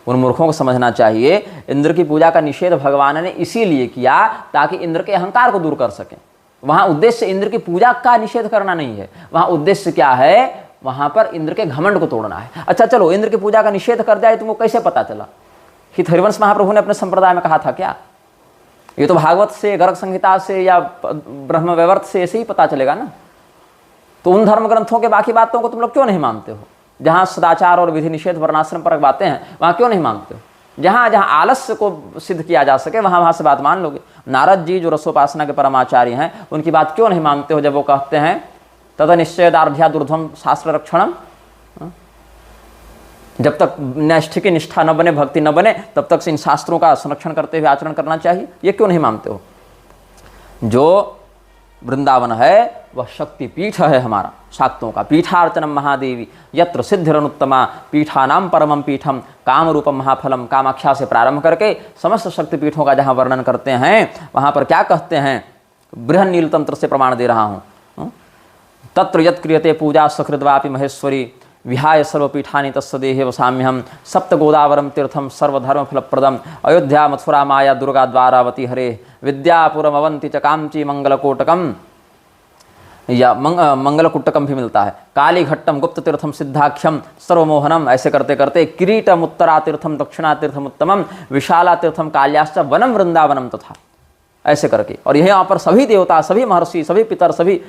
उन मूर्खों को समझना चाहिए इंद्र की पूजा का निषेध भगवान ने इसीलिए किया ताकि इंद्र के अहंकार को दूर कर सकें। वहां उद्देश्य इंद्र की पूजा का निषेध करना नहीं है, वहां उद्देश्य क्या है, वहां पर इंद्र के घमंड को तोड़ना है। अच्छा चलो, इंद्र की पूजा का निषेध कर दिया, तुमको कैसे पता चला? हित हरिवंश महाप्रभु ने अपने संप्रदाय में कहा था क्या? ये तो भागवत से, गर्ग संहिता से या ब्रह्म वैवर्त से ऐसे ही पता चलेगा ना। तो उन धर्म ग्रंथों के बाकी बातों को तुम लोग क्यों नहीं मानते हो? जहां सदाचार और विधि निषेध वर्णाश्रम परक बातें हैं वहां क्यों नहीं मानते हो? जहां जहां आलस्य को सिद्ध किया जा सके वहां वहां से बात मान लोगे। नारद जी जो रसोपासना के परमाचार्य हैं उनकी बात क्यों नहीं मानते हो जब वो कहते हैं तद निश्चयदार्ध्या दुर्ध्वम शास्त्र रक्षणम, जब तक नैष्ठ की निष्ठा न बने, भक्ति न बने, तब तक इन शास्त्रों का संरक्षण करते हुए आचरण करना चाहिए। ये क्यों नहीं मानते हो? जो वृंदावन है वह शक्ति पीठ है हमारा, शाक्तों का पीठार्चनम महादेवी यत्र सिद्धिरनुत्तमा पीठानाम परमम पीठम काम रूपम महाफलम। कामाख्या से प्रारंभ करके समस्त शक्तिपीठों का जहाँ वर्णन करते हैं वहाँ पर क्या कहते हैं? बृहन नील तंत्र से प्रमाण दे रहा हूँ। तत्र यत् क्रियते पूजा सकृद्वापि महेश्वरी विहाय सर्वपीठानि तत्सदेहे वसाम्यहम सप्त गोदावरम तीर्थम सर्वधर्म फलप्रदम अयोध्या मथुरा माया दुर्गा द्वारावती हरे विद्यापुरम अवंती च कांची मंगलकोटकम, या मंगलकुट्टकम भी मिलता है, काली घट्टम गुप्त तीर्थम सिद्धाख्यम सर्वमोहनम। ऐसे करते करते किरीटम उत्तरा तीर्थम दक्षिणा तीर्थम उत्तमम विशाला तीर्थम काल्याश्च वनम वृंदावनम तथा, ऐसे करके। और यहाँ पर सभी देवता, सभी महर्षि, सभी पितर, सभी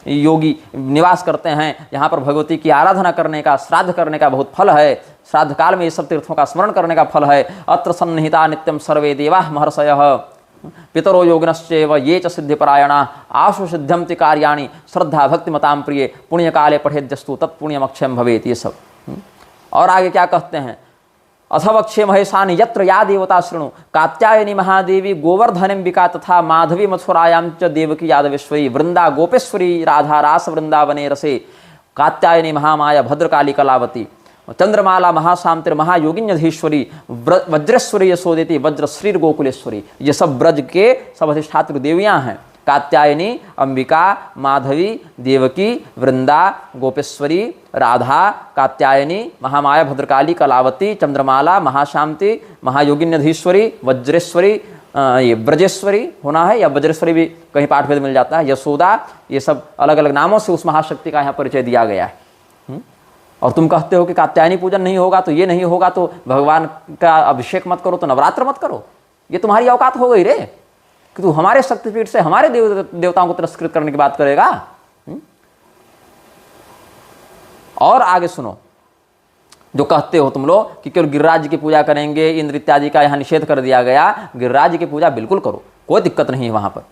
योगी निवास करते हैं। यहाँ पर भगवती की आराधना करने का, श्राद्ध करने का बहुत फल है। श्राद्ध काल में ये सब तीर्थों का स्मरण करने का फल है। अत्र सन्निहिता नित्यम सर्वे देवा महर्षयः पितरो योगिनश्चैव ये च सिद्धिपरायणा आशु सिद्ध्यन्ति कार्याणि श्रद्धा भक्ति मताम प्रिय पुण्य काले पठेद्यस्तु तत्पुण्यमक्षयम भवेत्। ये सब। और आगे क्या कहते हैं? अथवक्षे महेशानि यत्र या देवता शृणु कात्यायनी महादेवी गोवर्धनिम्बिका तथा माधवी मथुरायां च देवकी यादवेश्वरी वृंदा गोपेश्वरी राधा रास वृंदावने रसे कात्यायनी महामाया भद्रकाली कलावती, चंद्रमाला महाशांतिर महायोगिन्यधीश्वरी, वज्रेश्वरी यशोदेती, वज्रश्री गोकुलेश्वरी। ये सब ब्रज के सब अधिष्ठात्री देवियां हैं। कात्यायनी, अंबिका, माधवी, देवकी, वृंदा, गोपेश्वरी, राधा, कात्यायनी, महामाया भद्रकाली कलावती, चंद्रमाला, महाशांति, महायोगिन्यधीश्वरी, वज्रेश्वरी, ये ब्रजेश्वरी होना है, या वज्रेश्वरी भी कहीं पाठ भेद मिल जाता है, यशोदा, ये सब अलग अलग नामों से उस महाशक्ति का यहाँ परिचय दिया गया है। और तुम कहते हो कि कात्यायनी पूजन नहीं होगा तो ये नहीं होगा, तो भगवान का अभिषेक मत करो, तो नवरात्र मत करो। ये तुम्हारी औकात हो गई रे कि तू हमारे शक्तिपीठ से हमारे देवताओं को तिरस्कृत करने की बात करेगा। और आगे सुनो, जो कहते हो तुम लोग कि केवल गिरिराज की पूजा करेंगे, इंद्र इत्यादि का यहां निषेध कर दिया गया। गिरिराज की पूजा बिल्कुल करो, कोई दिक्कत नहीं है वहां पर।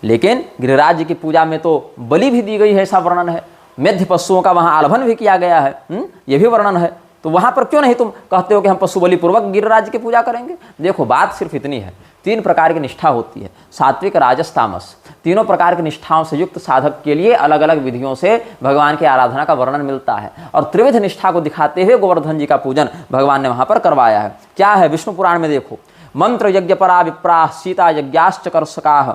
लेकिन गिरिराज की पूजा में तो बलि भी दी गई है, ऐसा वर्णन है। मेध्य पशुओं का वहां आलभन भी किया गया है, यह भी वर्णन है। तो वहां पर क्यों नहीं तुम कहते हो कि हम पशु बलि पूर्वक गिरिराज की पूजा करेंगे? देखो, बात सिर्फ इतनी है, 3 प्रकार की निष्ठा होती है, सात्विक, राजस, तामस। तीनों प्रकार की निष्ठाओं से युक्त साधक के लिए अलग अलग विधियों से भगवान की आराधना का वर्णन मिलता है। और त्रिविध निष्ठा को दिखाते हुए गोवर्धन जी का पूजन भगवान ने वहां पर करवाया है। क्या है? विष्णु पुराण में देखो, मंत्र यज्ञ परा विप्राः सीता यज्ञाश्च कर्षकाः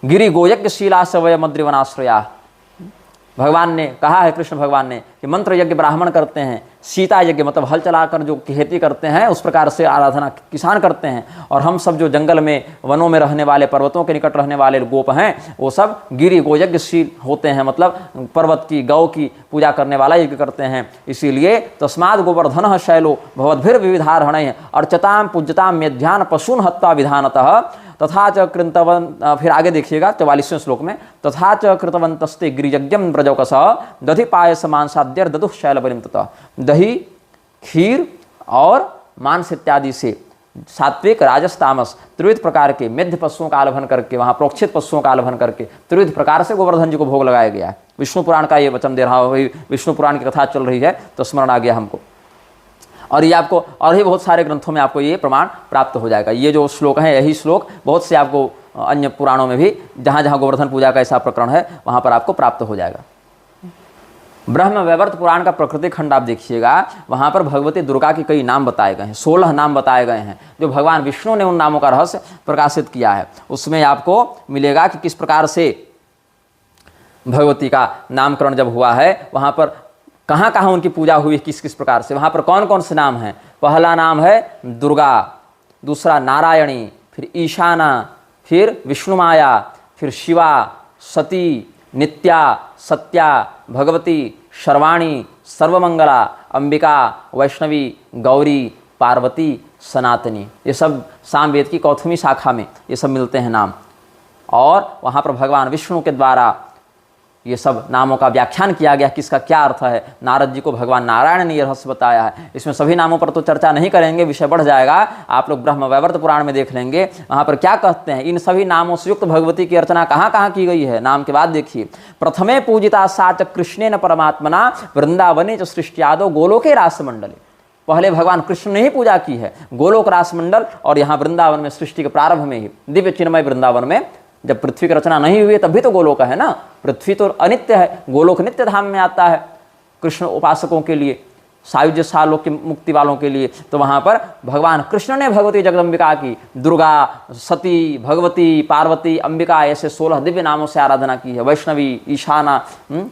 गिरि गोयज्ञ शीला सवय मद्रिवनाश्रया। भगवान ने कहा है, कृष्ण भगवान ने, कि मंत्र यज्ञ ब्राह्मण करते हैं, सीता यज्ञ मतलब हल चलाकर जो खेती करते हैं उस प्रकार से आराधना किसान करते हैं, और हम सब जो जंगल में वनों में रहने वाले, पर्वतों के निकट रहने वाले गोप हैं, वो सब गिरि गोयज्ञशील होते हैं, मतलब पर्वत की, गौ की पूजा करने वाला यज्ञ करते हैं। इसीलिए तस्माद गोवर्धन शैलो भवद्भिर विविधार्हणैः अर्चताम पूज्यताम मेध्यान पशून हत्वा विधानतः तथा च कृतवन। फिर आगे देखिएगा 44वें श्लोक में, तथा च कृतवंतस्ते गिरियज्ञम ब्रजौकस दधि पायस मांसाद्यर दधुः शैलबलिं ततः। दही, खीर और मांस इत्यादि से सात्विक, राजस, तामस त्रिविध प्रकार के मेध्य पशुओं का आलभन करके, वहाँ प्रोक्षित पशुओं का आलभन करके त्रिविध प्रकार से गोवर्धन जी को भोग लगाया गया है। विष्णु पुराण का ये वचन दे रहा हो, विष्णु पुराण की कथा चल रही है तो स्मरण आ गया हमको। और ये आपको और ही बहुत सारे ग्रंथों में आपको ये प्रमाण प्राप्त हो जाएगा। ये जो श्लोक हैं, यही श्लोक बहुत से आपको अन्य पुराणों में भी जहाँ जहाँ गोवर्धन पूजा का ऐसा प्रकरण है वहाँ पर आपको प्राप्त हो जाएगा। ब्रह्म वैवर्त पुराण का प्रकृति खंड आप देखिएगा, वहाँ पर भगवती दुर्गा के कई नाम बताए गए हैं, 16 नाम बताए गए हैं, जो भगवान विष्णु ने उन नामों का रहस्य प्रकाशित किया है। उसमें आपको मिलेगा कि किस प्रकार से भगवती का नामकरण जब हुआ है, वहाँ पर कहाँ कहाँ उनकी पूजा हुई, किस किस प्रकार से, वहाँ पर कौन कौन से नाम हैं। पहला नाम है दुर्गा, दूसरा नारायणी, फिर ईशाना, फिर विष्णुमाया, फिर शिवा, सती, नित्या, सत्या, भगवती, शर्वाणी, सर्वमंगला, अंबिका, वैष्णवी, गौरी, पार्वती, सनातनी। ये सब सामवेद की 4वीं शाखा में ये सब मिलते हैं नाम। और वहाँ पर भगवान विष्णु के द्वारा ये सब नामों का व्याख्यान किया गया, किसका क्या अर्थ है। नारद जी को भगवान नारायण ने यह रहस्य बताया है। इसमें सभी नामों पर तो चर्चा नहीं करेंगे, विषय बढ़ जाएगा। आप लोग ब्रह्म वैवर्त पुराण में देख लेंगे, वहाँ पर क्या कहते हैं। इन सभी नामों से युक्त भगवती की अर्चना कहाँ कहाँ की गई है। नाम के बाद देखिए, प्रथमे पूजिता सा च कृष्णेन परमात्मना वृंदावने च सृष्ट्यादो गोलोके रासमंडले। पहले भगवान कृष्ण ने ही पूजा की है गोलोक रासमंडल, और यहाँ वृंदावन में सृष्टि के प्रारंभ में ही दिव्य चिन्मय वृंदावन में, जब पृथ्वी की रचना नहीं हुई तभी तो गोलोक है ना। पृथ्वी तो अनित्य है, गोलोक नित्य धाम में आता है कृष्ण उपासकों के लिए, सायुज्य सालोक की मुक्ति वालों के लिए। तो वहाँ पर भगवान कृष्ण ने भगवती जगदम्बिका की दुर्गा, सती, भगवती, पार्वती, अंबिका ऐसे 16 दिव्य नामों से आराधना की है। वैष्णवी, ईशाना,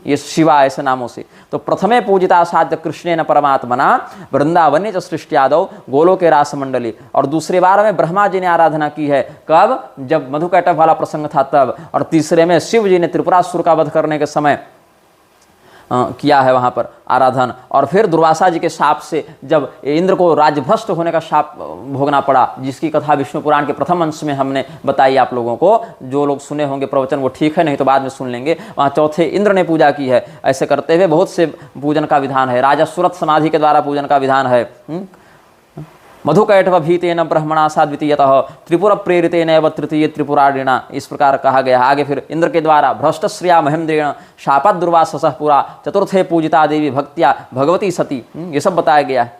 ये शिवा ऐसे नामों से। तो प्रथमे पूजिता साध्य कृष्णेन परमात्मना वृंदावने च सृष्ट्यादौ गोलोके रासमंडली। और दूसरे बार में ब्रह्मा जी ने आराधना की है, कब? जब मधुकैटभ वाला प्रसंग था तब। और तीसरे में शिव जी ने त्रिपुरासुर का वध करने के समय किया है वहाँ पर आराधन। और फिर दुर्वासा जी के शाप से जब इंद्र को राज्यभ्रष्ट होने का शाप भोगना पड़ा, जिसकी कथा विष्णु पुराण के प्रथम अंश में हमने बताई आप लोगों को। जो लोग सुने होंगे प्रवचन वो ठीक है, नहीं तो बाद में सुन लेंगे। वहाँ चौथे इंद्र ने पूजा की है। ऐसे करते हुए बहुत से पूजन का विधान है। राजा सुरत समाधि के द्वारा पूजन का विधान है। मधुकैटभ भीतेन ब्रह्मणा सा द्वितीयतः त्रिपुर प्रेरितेन एव तृतीय त्रिपुरारिणा। इस प्रकार कहा गया। आगे फिर इंद्र के द्वारा भ्रष्टश्रिया महेंद्रेण शापात दुर्वाससः पुरा चतुर्थे पूजिता देवी भक्त्या भगवती सती। ये सब बताया गया है।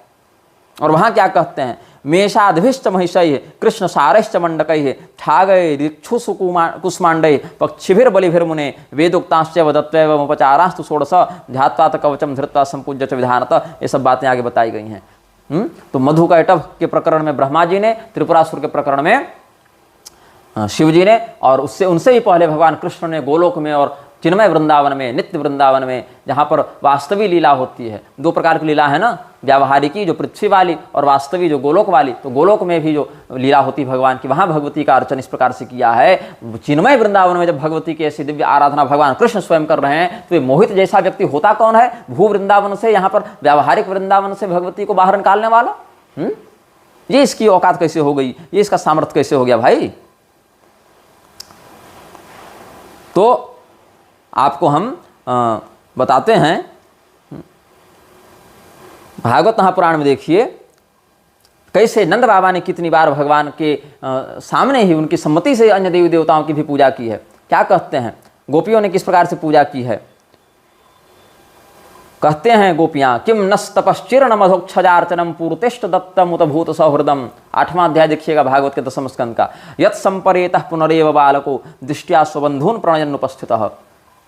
और वहाँ क्या कहते हैं, मेषाद्भिश्च महिषैः कृष्ण सारश्च मंडकैः ठागै दिक्षुषु कुष्माण्डैः पक्षिभिर्बलिभिर्मुने वेदोक्तांश्चैव दत्वैवमुपचारास्तु षोडश ध्यात्वा कवचम धृत्वा संपूज्य च विधानतः। ये सब बातें आगे बताई गई हैं। तो मधुकैटभ के प्रकरण में ब्रह्मा जी ने, त्रिपुरासुर के प्रकरण में शिव जी ने, और उससे उनसे भी पहले भगवान कृष्ण ने गोलोक में और चिन्मय वृंदावन में, नित्य वृंदावन में, जहाँ पर वास्तवी लीला होती है। दो प्रकार की लीला है ना, व्यावहारिकी जो पृथ्वी वाली और वास्तवी जो गोलोक वाली। तो गोलोक में भी जो लीला होती है भगवान की, वहाँ भगवती का अर्चन इस प्रकार से किया है। चिन्मय वृंदावन में जब भगवती की ऐसी दिव्य आराधना भगवान कृष्ण स्वयं कर रहे हैं, तो ये मोहित जैसा व्यक्ति होता कौन है? भू वृंदावन से, यहाँ पर व्यावहारिक वृंदावन से भगवती को बाहर निकालने वाला। ये इसकी औकात कैसे हो गई? ये इसका सामर्थ्य कैसे हो गया भाई? तो आपको हम बताते हैं, भागवत महापुराण में देखिए कैसे नंद बाबा ने कितनी बार भगवान के सामने ही उनकी सम्मति से अन्य देवी देवताओं की भी पूजा की है। क्या कहते हैं? गोपियों ने किस प्रकार से पूजा की है? कहते हैं गोपियां, किम नस्तपश्चिरण मधोक्षजार्चनम पूर्तिष्ठ दत्तम उत भूत सौहृदम। 8वां अध्याय देखिएगा भागवत के 10वें स्कंद का। यत् संपरेतः पुनरेव बालको दृष्टिया स्वबंधून प्रणयन उपस्थितः।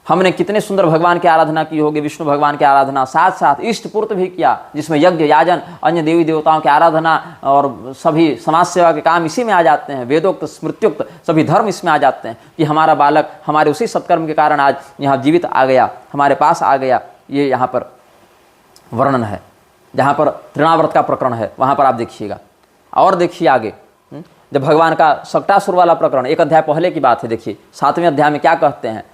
हमने कितने सुंदर भगवान की आराधना की होगी, विष्णु भगवान की आराधना, साथ साथ इष्ट पूर्त भी किया, जिसमें यज्ञ याजन अन्य देवी देवताओं की आराधना और सभी समाज सेवा के काम इसी में आ जाते हैं। वेदोक्त स्मृत्युक्त सभी धर्म इसमें आ जाते हैं कि हमारा बालक हमारे उसी सत्कर्म के कारण आज यहाँ जीवित आ गया, हमारे पास आ गया। ये यहाँ पर वर्णन है। जहाँ पर तृणाव्रत का प्रकरण है वहाँ पर आप देखिएगा। और देखिए आगे, जब भगवान का सक्टासुर वाला प्रकरण, 1 अध्याय पहले की बात है। देखिए 7वें अध्याय में क्या कहते हैं?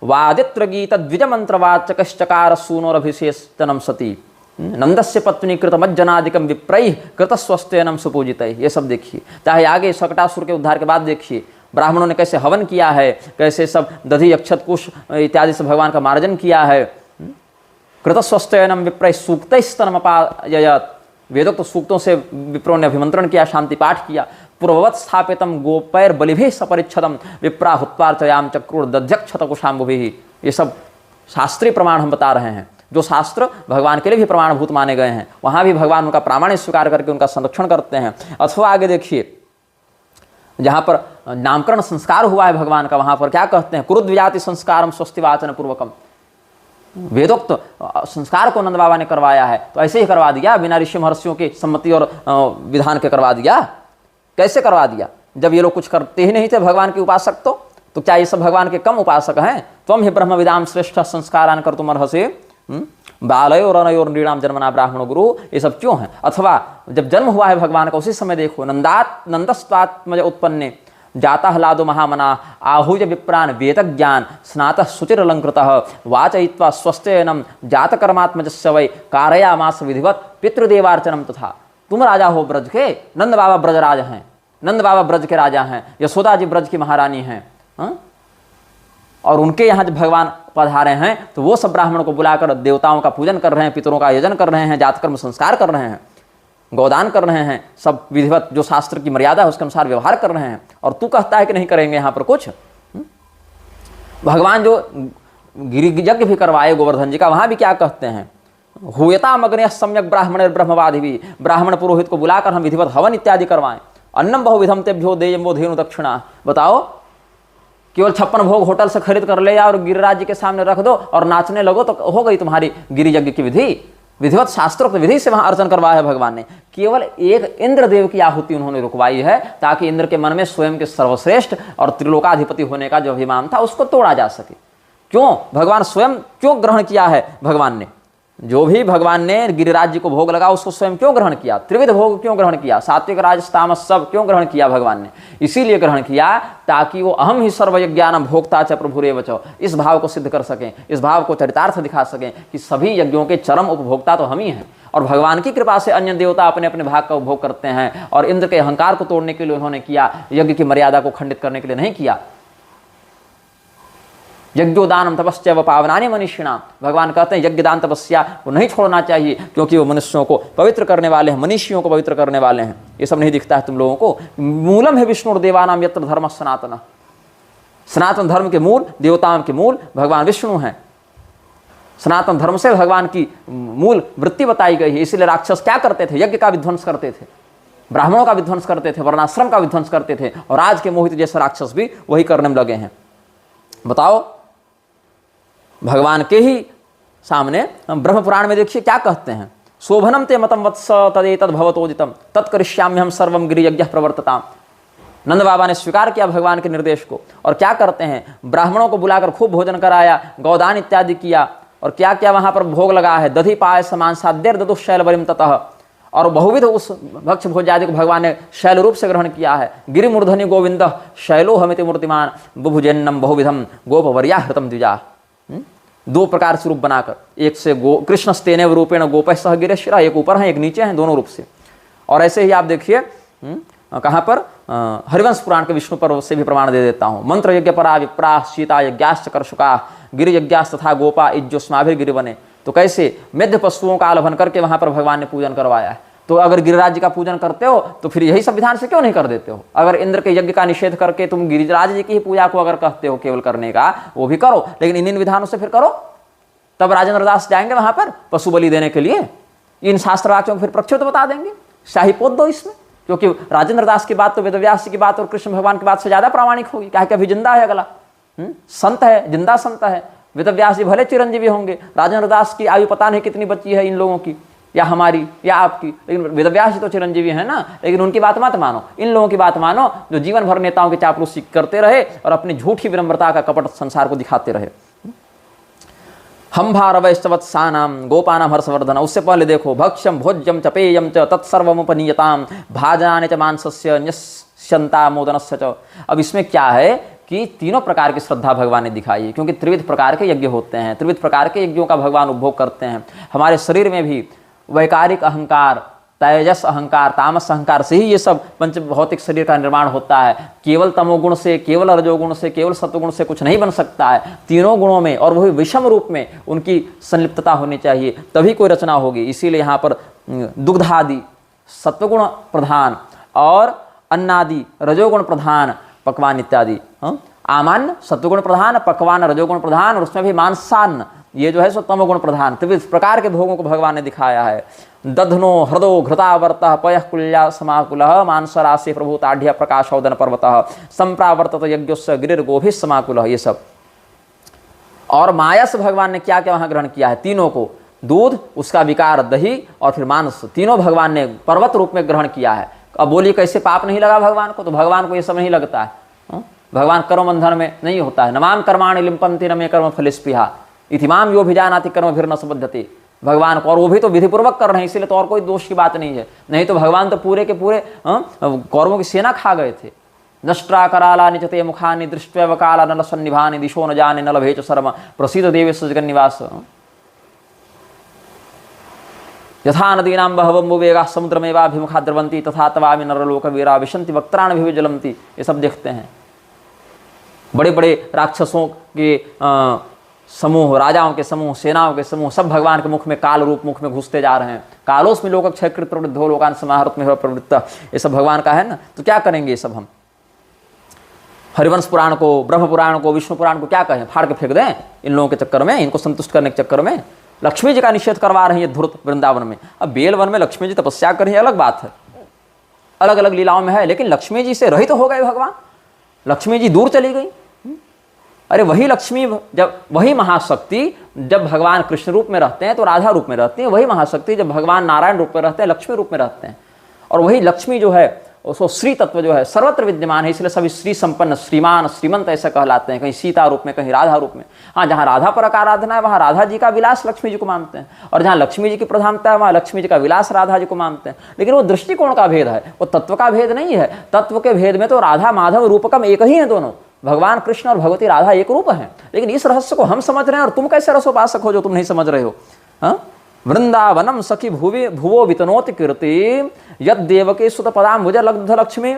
वादित्र गीत द्विज मंत्रवाचकश्चकार सूनोरभिषेचनम सती नंदस्य पत्नी कृतमज्जनादिकम विप्रैः कृतस्वस्तेनम सुपूजितैः। ये सब देखिए। चाहे आगे सक्टासुर के उद्धार के बाद देखिए ब्राह्मणों ने कैसे हवन किया है, कैसे सब दधि अक्षत कुश इत्यादि से भगवान का मार्जन किया है। कृतस्वस्तेनम विप्रैः सूक्तैस्तनमपाययत्। वेदोक्त सूक्तों से विप्रों ने अभिमंत्रण किया, शांति पाठ किया। पूर्ववत् स्थापितम गोपैर बलिभिः सपरिच्छदम विप्रा हुत्वार्चयाम चक्रुर दध्यक्षत कुशाम्बुभिः। ये सब शास्त्रीय प्रमाण हम बता रहे हैं, जो शास्त्र भगवान के लिए भी प्रमाणभूत माने गए हैं। वहाँ भी भगवान उनका प्रामाणिक स्वीकार करके उनका संरक्षण करते हैं। अथवा आगे देखिए, जहाँ पर नामकरण संस्कार हुआ है भगवान का, वहाँ पर क्या कहते हैं? कुरुद्विजाति संस्कारम स्वस्तिवाचन पूर्वकम। वेदोक्त संस्कार को नंद बाबा ने करवाया है, तो ऐसे ही करवा दिया, बिना ऋषि महर्षियों की सम्मति और विधान के करवा दिया। कैसे करवा दिया? जब ये लोग कुछ करते ही नहीं थे भगवान के उपासक, तो क्या ये सब भगवान के कम उपासक हैं? त्वं हि ब्रह्म विदाम श्रेष्ठ संस्कारान कर्तुम अर्हसि बालयोर अनयोर नृणाम जन्मना ब्राह्मण गुरु। ये सब क्यों है? अथवा जब जन्म हुआ है भगवान का, उसी समय देखो, नंदस्त्वात्मज उत्पन्ने जाता हलादो महामना आहूज विप्रान वेद ज्ञान स्नातः सुचिरलंकृतः वाचयित्वा स्वस्थेनम जातकर्मात्मजस्य वै कारयामास विधिवत पितृदेवार्चनम तथा। तुम राजा हो ब्रज के, नंद बाबा ब्रजराज हैं, नंद बाबा ब्रज के राजा हैं, यशोदा जी ब्रज की महारानी हैं। और उनके यहाँ जब भगवान पधारे हैं तो वो सब ब्राह्मणों को बुलाकर देवताओं का पूजन कर रहे हैं, पितरों का यजन कर रहे हैं, जातकर्म संस्कार कर रहे हैं, गोदान कर रहे हैं, सब विधिवत जो शास्त्र की मर्यादा है उसके अनुसार व्यवहार कर रहे हैं। और तू कहता है कि नहीं करेंगे यहाँ पर कुछ? भगवान जो गिरि यज्ञ भी करवाए गोवर्धन जी का, वहाँ भी क्या कहते हैं? हुयताम अग्नेय सम्यक ब्राह्मण ब्रह्मवादि भी। ब्राह्मण पुरोहित को बुलाकर हम विधिवत हवन इत्यादि करवाएं। अन्नम बहुविधम तेभ्यो देयम वो धेनु दक्षिणा। बताओ, केवल 56 भोग होटल से खरीद कर ले और गिरिराज जी के सामने रख दो और नाचने लगो तो हो गई तुम्हारी गिरि यज्ञ की विधि। विधिवत शास्त्रोक्त विधि से वहां अर्चन करवाया है भगवान ने। केवल एक इंद्रदेव की आहुति उन्होंने रुकवाई है, ताकि इंद्र के मन में स्वयं के सर्वश्रेष्ठ और त्रिलोकाधिपति होने का जो अभिमान था उसको तोड़ा जा सके। क्यों? भगवान स्वयं क्यों ग्रहण किया है? भगवान ने जो भी भगवान ने गिरिराज जी को भोग लगा उसको स्वयं क्यों ग्रहण किया? त्रिविध भोग क्यों ग्रहण किया? सात्विक राजस तामस सब क्यों ग्रहण किया भगवान ने? इसीलिए ग्रहण किया ताकि वो अहम ही सर्वयज्ञानम भोक्ता च प्रभुरेव च, इस भाव को सिद्ध कर सकें, इस भाव को चरितार्थ दिखा सकें कि सभी यज्ञों के चरम उपभोक्ता तो हम ही हैं। और भगवान की कृपा से अन्य देवता अपने अपने भाग का उपभोग करते हैं। और इंद्र के अहंकार को तोड़ने के लिए उन्होंने किया, यज्ञ की मर्यादा को खंडित करने के लिए नहीं किया। यज्ञोदानम तपस्या व पावनानि मनीषिणाम। भगवान कहते हैं यज्ञ दान तपस्या को नहीं छोड़ना चाहिए, क्योंकि वो मनुष्यों को पवित्र करने वाले हैं, मनीषियों को पवित्र करने वाले हैं। ये सब नहीं दिखता है तुम लोगों को? मूलम है विष्णु देवानाम यत्र धर्म सनातन। सनातन धर्म के मूल, देवताओं के मूल भगवान विष्णु हैं। सनातन धर्म से भगवान की मूल वृत्ति बताई गई है। इसीलिए राक्षस क्या करते थे? यज्ञ का विध्वंस करते थे। ब्राह्मणों का विध्वंस करते थे, वर्णाश्रम का विध्वंस करते थे, और आज के मोहित जैसे राक्षस भी वही करने में लगे हैं। बताओ, भगवान के ही सामने ब्रह्म पुराण में देखिए क्या कहते हैं, शोभनम ते मतम वत्स तदेतद भवतोदितम तत्करिष्यामि हम सर्वम गिरियज्ञ प्रवर्तताम। नंद बाबा ने स्वीकार किया भगवान के निर्देश को, और क्या करते हैं, ब्राह्मणों को बुलाकर खूब भोजन कराया, गौदान इत्यादि किया, और क्या क्या वहां पर भोग लगा है, दधि पाय समान साद्यर ददु शैल बलिम ततः, और बहुविध उस भक्ष भोज्यादि को भगवान ने शैल रूप से ग्रहण किया है। गिरिमूर्धनि गोविंद शैलो हमिति मूर्तिमान बुभुजन्नम बहुविधम गोपवर्या हृतम द्विजा। 2 प्रकार से रूप बनाकर, एक से कृष्ण स्तेनेव रूपेण गोपः सह गिरेश्वरा, एक ऊपर है एक नीचे हैं, दोनों रूप से। और ऐसे ही आप देखिए कहाँ पर, हरिवंश पुराण के विष्णु पर्व से भी प्रमाण दे देता हूँ। मंत्र यज्ञ परा विप्रा सीता यज्ञाश्च कर्षुका गिरि यज्ञास तथा गोपा इज्जोस्माभिर गिरि बने। तो कैसे मेध्य पशुओं का आलभन करके वहां पर भगवान ने पूजन करवाया है। तो अगर गिरिराज जी का पूजन करते हो तो फिर यही संविधान से क्यों नहीं कर देते हो। अगर इंद्र के यज्ञ का निषेध करके तुम गिरिराज जी की ही पूजा को अगर कहते हो केवल करने का, वो भी करो, लेकिन इन विधानों से फिर करो। तब राजेंद्र दास जाएंगे वहां पर पशु बलि देने के लिए, इन शास्त्र वाक्यों को फिर प्रक्षुब्ध बता देंगे, शाही पोत दो इसमें, क्योंकि राजेंद्र दास की बात तो वेदव्यास जी की बात और कृष्ण भगवान की बात से ज्यादा प्रामाणिक होगी। क्या है कि अभी जिंदा है अगला, संत है, जिंदा संत है। वेदव्यास जी भले चिरंजीवी होंगे, राजेंद्र दास की आयु पता नहीं कितनी बची है इन लोगों की, या हमारी या आपकी, लेकिन वेदव्यास जी तो चिरंजीवी है ना। लेकिन उनकी बात मत मानो, इन लोगों की बात मानो जो जीवन भर नेताओं की चापलूसी करते रहे और अपनी झूठी विनम्रता का कपट संसार को दिखाते रहे। हम भारवैस्तवत्सानाम गोपानाम हर्षवर्धन। उससे पहले देखो, भक्ष्यम भोज्यम च पेयम च तत्सर्वमुपनीयताम भाजनानि च मांसस्य न्यस्यन्ता मोदनस्य च। अब इसमें क्या है कि तीनों प्रकार की श्रद्धा भगवान ने दिखाई है, क्योंकि त्रिविध प्रकार के यज्ञ होते हैं, त्रिविध प्रकार के यज्ञों का भगवान उपभोग करते हैं। हमारे शरीर में भी वैकारिक अहंकार, तेजस अहंकार, तामस अहंकार से ही ये सब पंच भौतिक शरीर का निर्माण होता है। केवल तमोगुण से, केवल रजोगुण से, केवल सत्वगुण से कुछ नहीं बन सकता है। तीनों गुणों में और वही विषम रूप में उनकी संलिप्तता होनी चाहिए, तभी कोई रचना होगी। इसीलिए यहाँ पर दुग्धादि सत्वगुण प्रधान और अन्नादि रजोगुण प्रधान पकवान इत्यादि, आमान्य सत्वगुण प्रधान, पकवान रजोगुण प्रधान, और उसमें भी मांसान्न ये जो है सो तमोगुण प्रधान। त्रिविध प्रकार के भोगों को भगवान ने दिखाया है। दधनो हृदो घृतावर्तः पयः कुल्या समाकुलः मांसराशि प्रभुताढ़्य प्रकाशोदन पर्वतः संप्रावर्तत यज्ञस्य गिरिर्गोभिः समाकुलः। ये सब और माया से भगवान ने क्या क्या वहां ग्रहण किया है, तीनों को, दूध, उसका विकार दही और फिर मांस, तीनों भगवान ने पर्वत रूप में ग्रहण किया है। अब बोलिए कैसे पाप नहीं लगा भगवान को, तो भगवान को ये सब नहीं लगता है। भगवान कर्म बंधन में नहीं होता है। नमाम कर्माणि लिम्पन्ति न मे कर्म फलस्पृहा इतिमाम यो भिजानाति कर्म फिर न सबद्धति। भगवान को, और वो भी तो विधिपूर्वक कर रहे हैं, इसीलिए तो और कोई दोष की बात नहीं है। नहीं तो भगवान तो पूरे के पूरे कौरवों की सेना खा गए थे। नष्ट्रा कराला निचते मुखानि दृष्ट्वैव काला नल सन्निभानि दिशो न जाने न लभे च शर्म प्रसीद देवेश जगन्निवास। यथा नदीनां बहवं वेगाः समुद्रमेवाभिमुखा द्रवन्ति तथा तवामि नरलोकवीरा विशन्ति वक्त्राणि जलन्ति। ये सब देखते हैं। बड़े बड़े राक्षसों के समूह, राजाओं के समूह, सेनाओं के समूह, सब भगवान के मुख में काल रूप मुख में घुसते जा रहे हैं। कालोस्मि लोकक्षयकृत प्रवृद्धो लोकान् समाहर्त में प्रवृत्त, ये सब भगवान का है ना। तो क्या करेंगे ये सब हम? हरिवंश पुराण को, ब्रह्म पुराण को, विष्णु पुराण को क्या कहें, फाड़ के फेंक दें इन लोगों के चक्कर में, इनको संतुष्ट करने के चक्कर में। लक्ष्मी जी का निषेध करवा रही है धुर्त वृंदावन में। अब बेलवन में लक्ष्मी जी तपस्या कर रही है, अलग बात है, अलग अलग लीलाओं में है, लेकिन लक्ष्मी जी से रहित हो गए भगवान। लक्ष्मी जी दूर चली गई। अरे वही लक्ष्मी, जब वही महाशक्ति जब भगवान कृष्ण रूप में रहते हैं तो राधा रूप में रहती है, वही महाशक्ति जब भगवान नारायण रूप में रहते हैं लक्ष्मी रूप में रहते हैं। और वही लक्ष्मी जो है उसको श्री तत्व जो है सर्वत्र विद्यमान है, इसलिए सभी श्री संपन्न, श्रीमान, श्रीमंत ऐसा कहलाते हैं। कहीं सीता रूप में, कहीं राधा रूप में। हाँ, जहाँ राधा पर का आराधना है वहाँ राधा जी का विलास लक्ष्मी जी को मानते हैं, और जहाँ लक्ष्मी जी की प्रधानता है वहाँ लक्ष्मी जी का विलास राधा जी को मानते हैं। लेकिन वो दृष्टिकोण का भेद है, वो तत्व का भेद नहीं है। तत्व के भेद में तो राधा माधव रूपकम एक ही है, दोनों भगवान कृष्ण और भगवती राधा एक रूप हैं। लेकिन इस रहस्य को हम समझ रहे हैं और तुम कैसे रसोपासक हो जो तुम नहीं समझ रहे हो। वृंदावनम सखी भुवो वितनोति कीर्ति यद देवके सुत पदाम्बुज लब्ध लक्ष्मी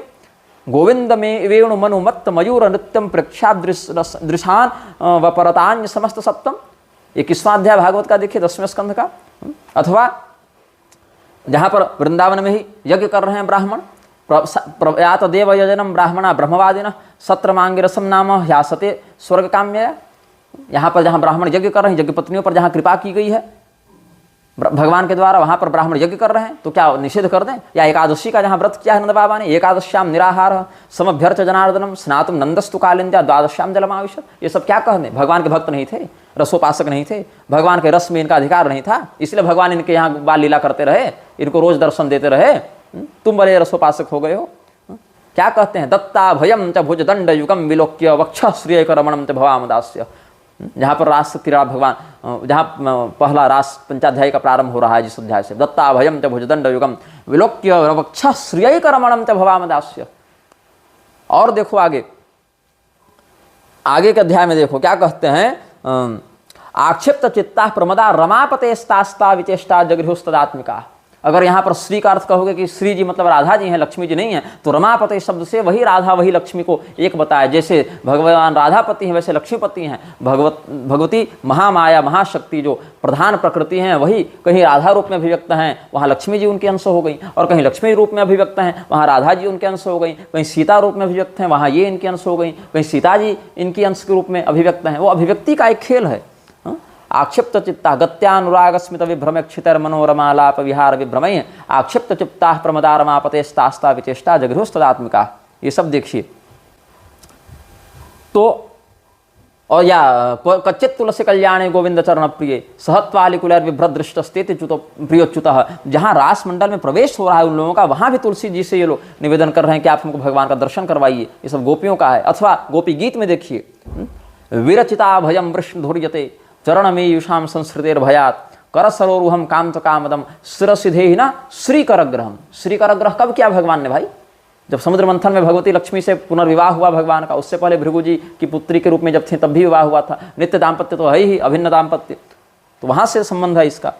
गोविंद में वेणु मनु मत्त मयूर नृत्यम प्रेक्षा दृशान वपरतान्य समस्त सप्तम। ये 21वां अध्याय भागवत का देखिए 10वें स्कंध का। अथवा जहाँ पर वृंदावन में ही यज्ञ कर रहे हैं ब्राह्मण, प्रयात देव यजनम ब्राह्मणा ब्रह्मवादिन सत्र मांगे रसम नाम ह्यासते स्वर्ग काम्य। यहाँ पर जहाँ ब्राह्मण यज्ञ कर रहे हैं, यज्ञ पत्नियों पर जहाँ कृपा की गई है, भगवान के द्वारा वहाँ पर ब्राह्मण यज्ञ कर रहे हैं, तो क्या निषेध कर दें? या एकादशी का जहाँ व्रत किया है नंद बाबा ने, एकादश्याम निराहार समभ्यर्च जनार्दनम स्नातुम नंदस्तु कालिंद्या द्वादश्याम जलमाविशत, ये सब क्या कहने? भगवान के भक्त नहीं थे, रसोपासक नहीं थे, भगवान के रस में इनका अधिकार नहीं था, इसलिए भगवान इनके यहाँ बाल लीला करते रहे, इनको रोज दर्शन देते रहे। तुम बड़े रसोपासक हो गए हो। क्या कहते हैं? दत्ता भयम च भुज दंड युगम विलोक्य वक्ष श्रिय करमणम च भवाम दास्य। जहाँ पर रास क्रीड़ा भगवान, जहाँ पहला रास पंचाध्याय का प्रारंभ हो रहा है जिस अध्याय से, दत्ता भयम च भुजदंड युगम विलोक्य वक्ष श्रिय करमणम च भवाम दास्य। और देखो आगे के अध्याय में देखो क्या कहते हैं? आक्षिप्त चित्ता प्रमदा रमापतेस्तास्ता विचेष्टा जगृहुस्तदात्मिका। अगर यहाँ पर श्री का अर्थ कहोगे कि श्री जी मतलब राधा जी हैं, लक्ष्मी जी नहीं है, तो रमापति शब्द से वही राधा वही लक्ष्मी को एक बताया। जैसे भगवान राधापति हैं वैसे लक्ष्मीपति हैं। भगवती महामाया महाशक्ति जो प्रधान प्रकृति हैं वही कहीं राधा रूप में अभिव्यक्त हैं, वहाँ लक्ष्मी जी उनके अंश हो गई, और कहीं लक्ष्मी रूप में अभिव्यक्त हैं, वहाँ राधा जी उनके अंश हो गई, कहीं सीता रूप में अभिव्यक्त हैं, वहाँ ये इनके अंश हो गई, कहीं सीता जी इनके अंश के रूप में अभिव्यक्त हैं। वो अभिव्यक्ति का एक खेल है। आक्षिप्त चित्ता गत्यानुराग स्मित विभ्रम क्षितर मनोरमालाप विहार विभ्रमय आक्षिप्त चित्ता प्रमदा रमापतेस्तास्ता विचेष्टा जगृहुस्तदात्मिका। ये सब देखिए। तो और या कच्चित तुलसी कल्याणे गोविंद चरण प्रिय सहत्वाली कुलर विभ्रदृष्ट स्थिति प्रियोच्युतः। जहाँ रास मंडल में प्रवेश हो रहा है उन लोगों का, वहाँ भी तुलसी जी से ये लोग निवेदन कर रहे हैं कि आप हमको भगवान का दर्शन करवाइए। ये सब गोपियों का है। अथवा गोपी गीत में देखिए, विरचिता भयम वृष्ण धुर्यते चरण में युषाम संस्कृतेर भयात कर सरोरुहम काम च कामदम शिरसिधे ही ना श्री करग्रहम। श्री करग्रह कब किया भगवान ने भाई? जब समुद्र मंथन में भगवती लक्ष्मी से पुनर्विवाह हुआ भगवान का। उससे पहले भृगु जी की पुत्री के रूप में जब थे तब भी विवाह हुआ था। नित्य दाम्पत्य तो है ही, अभिन्न दाम्पत्य, तो वहां से संबंध है इसका।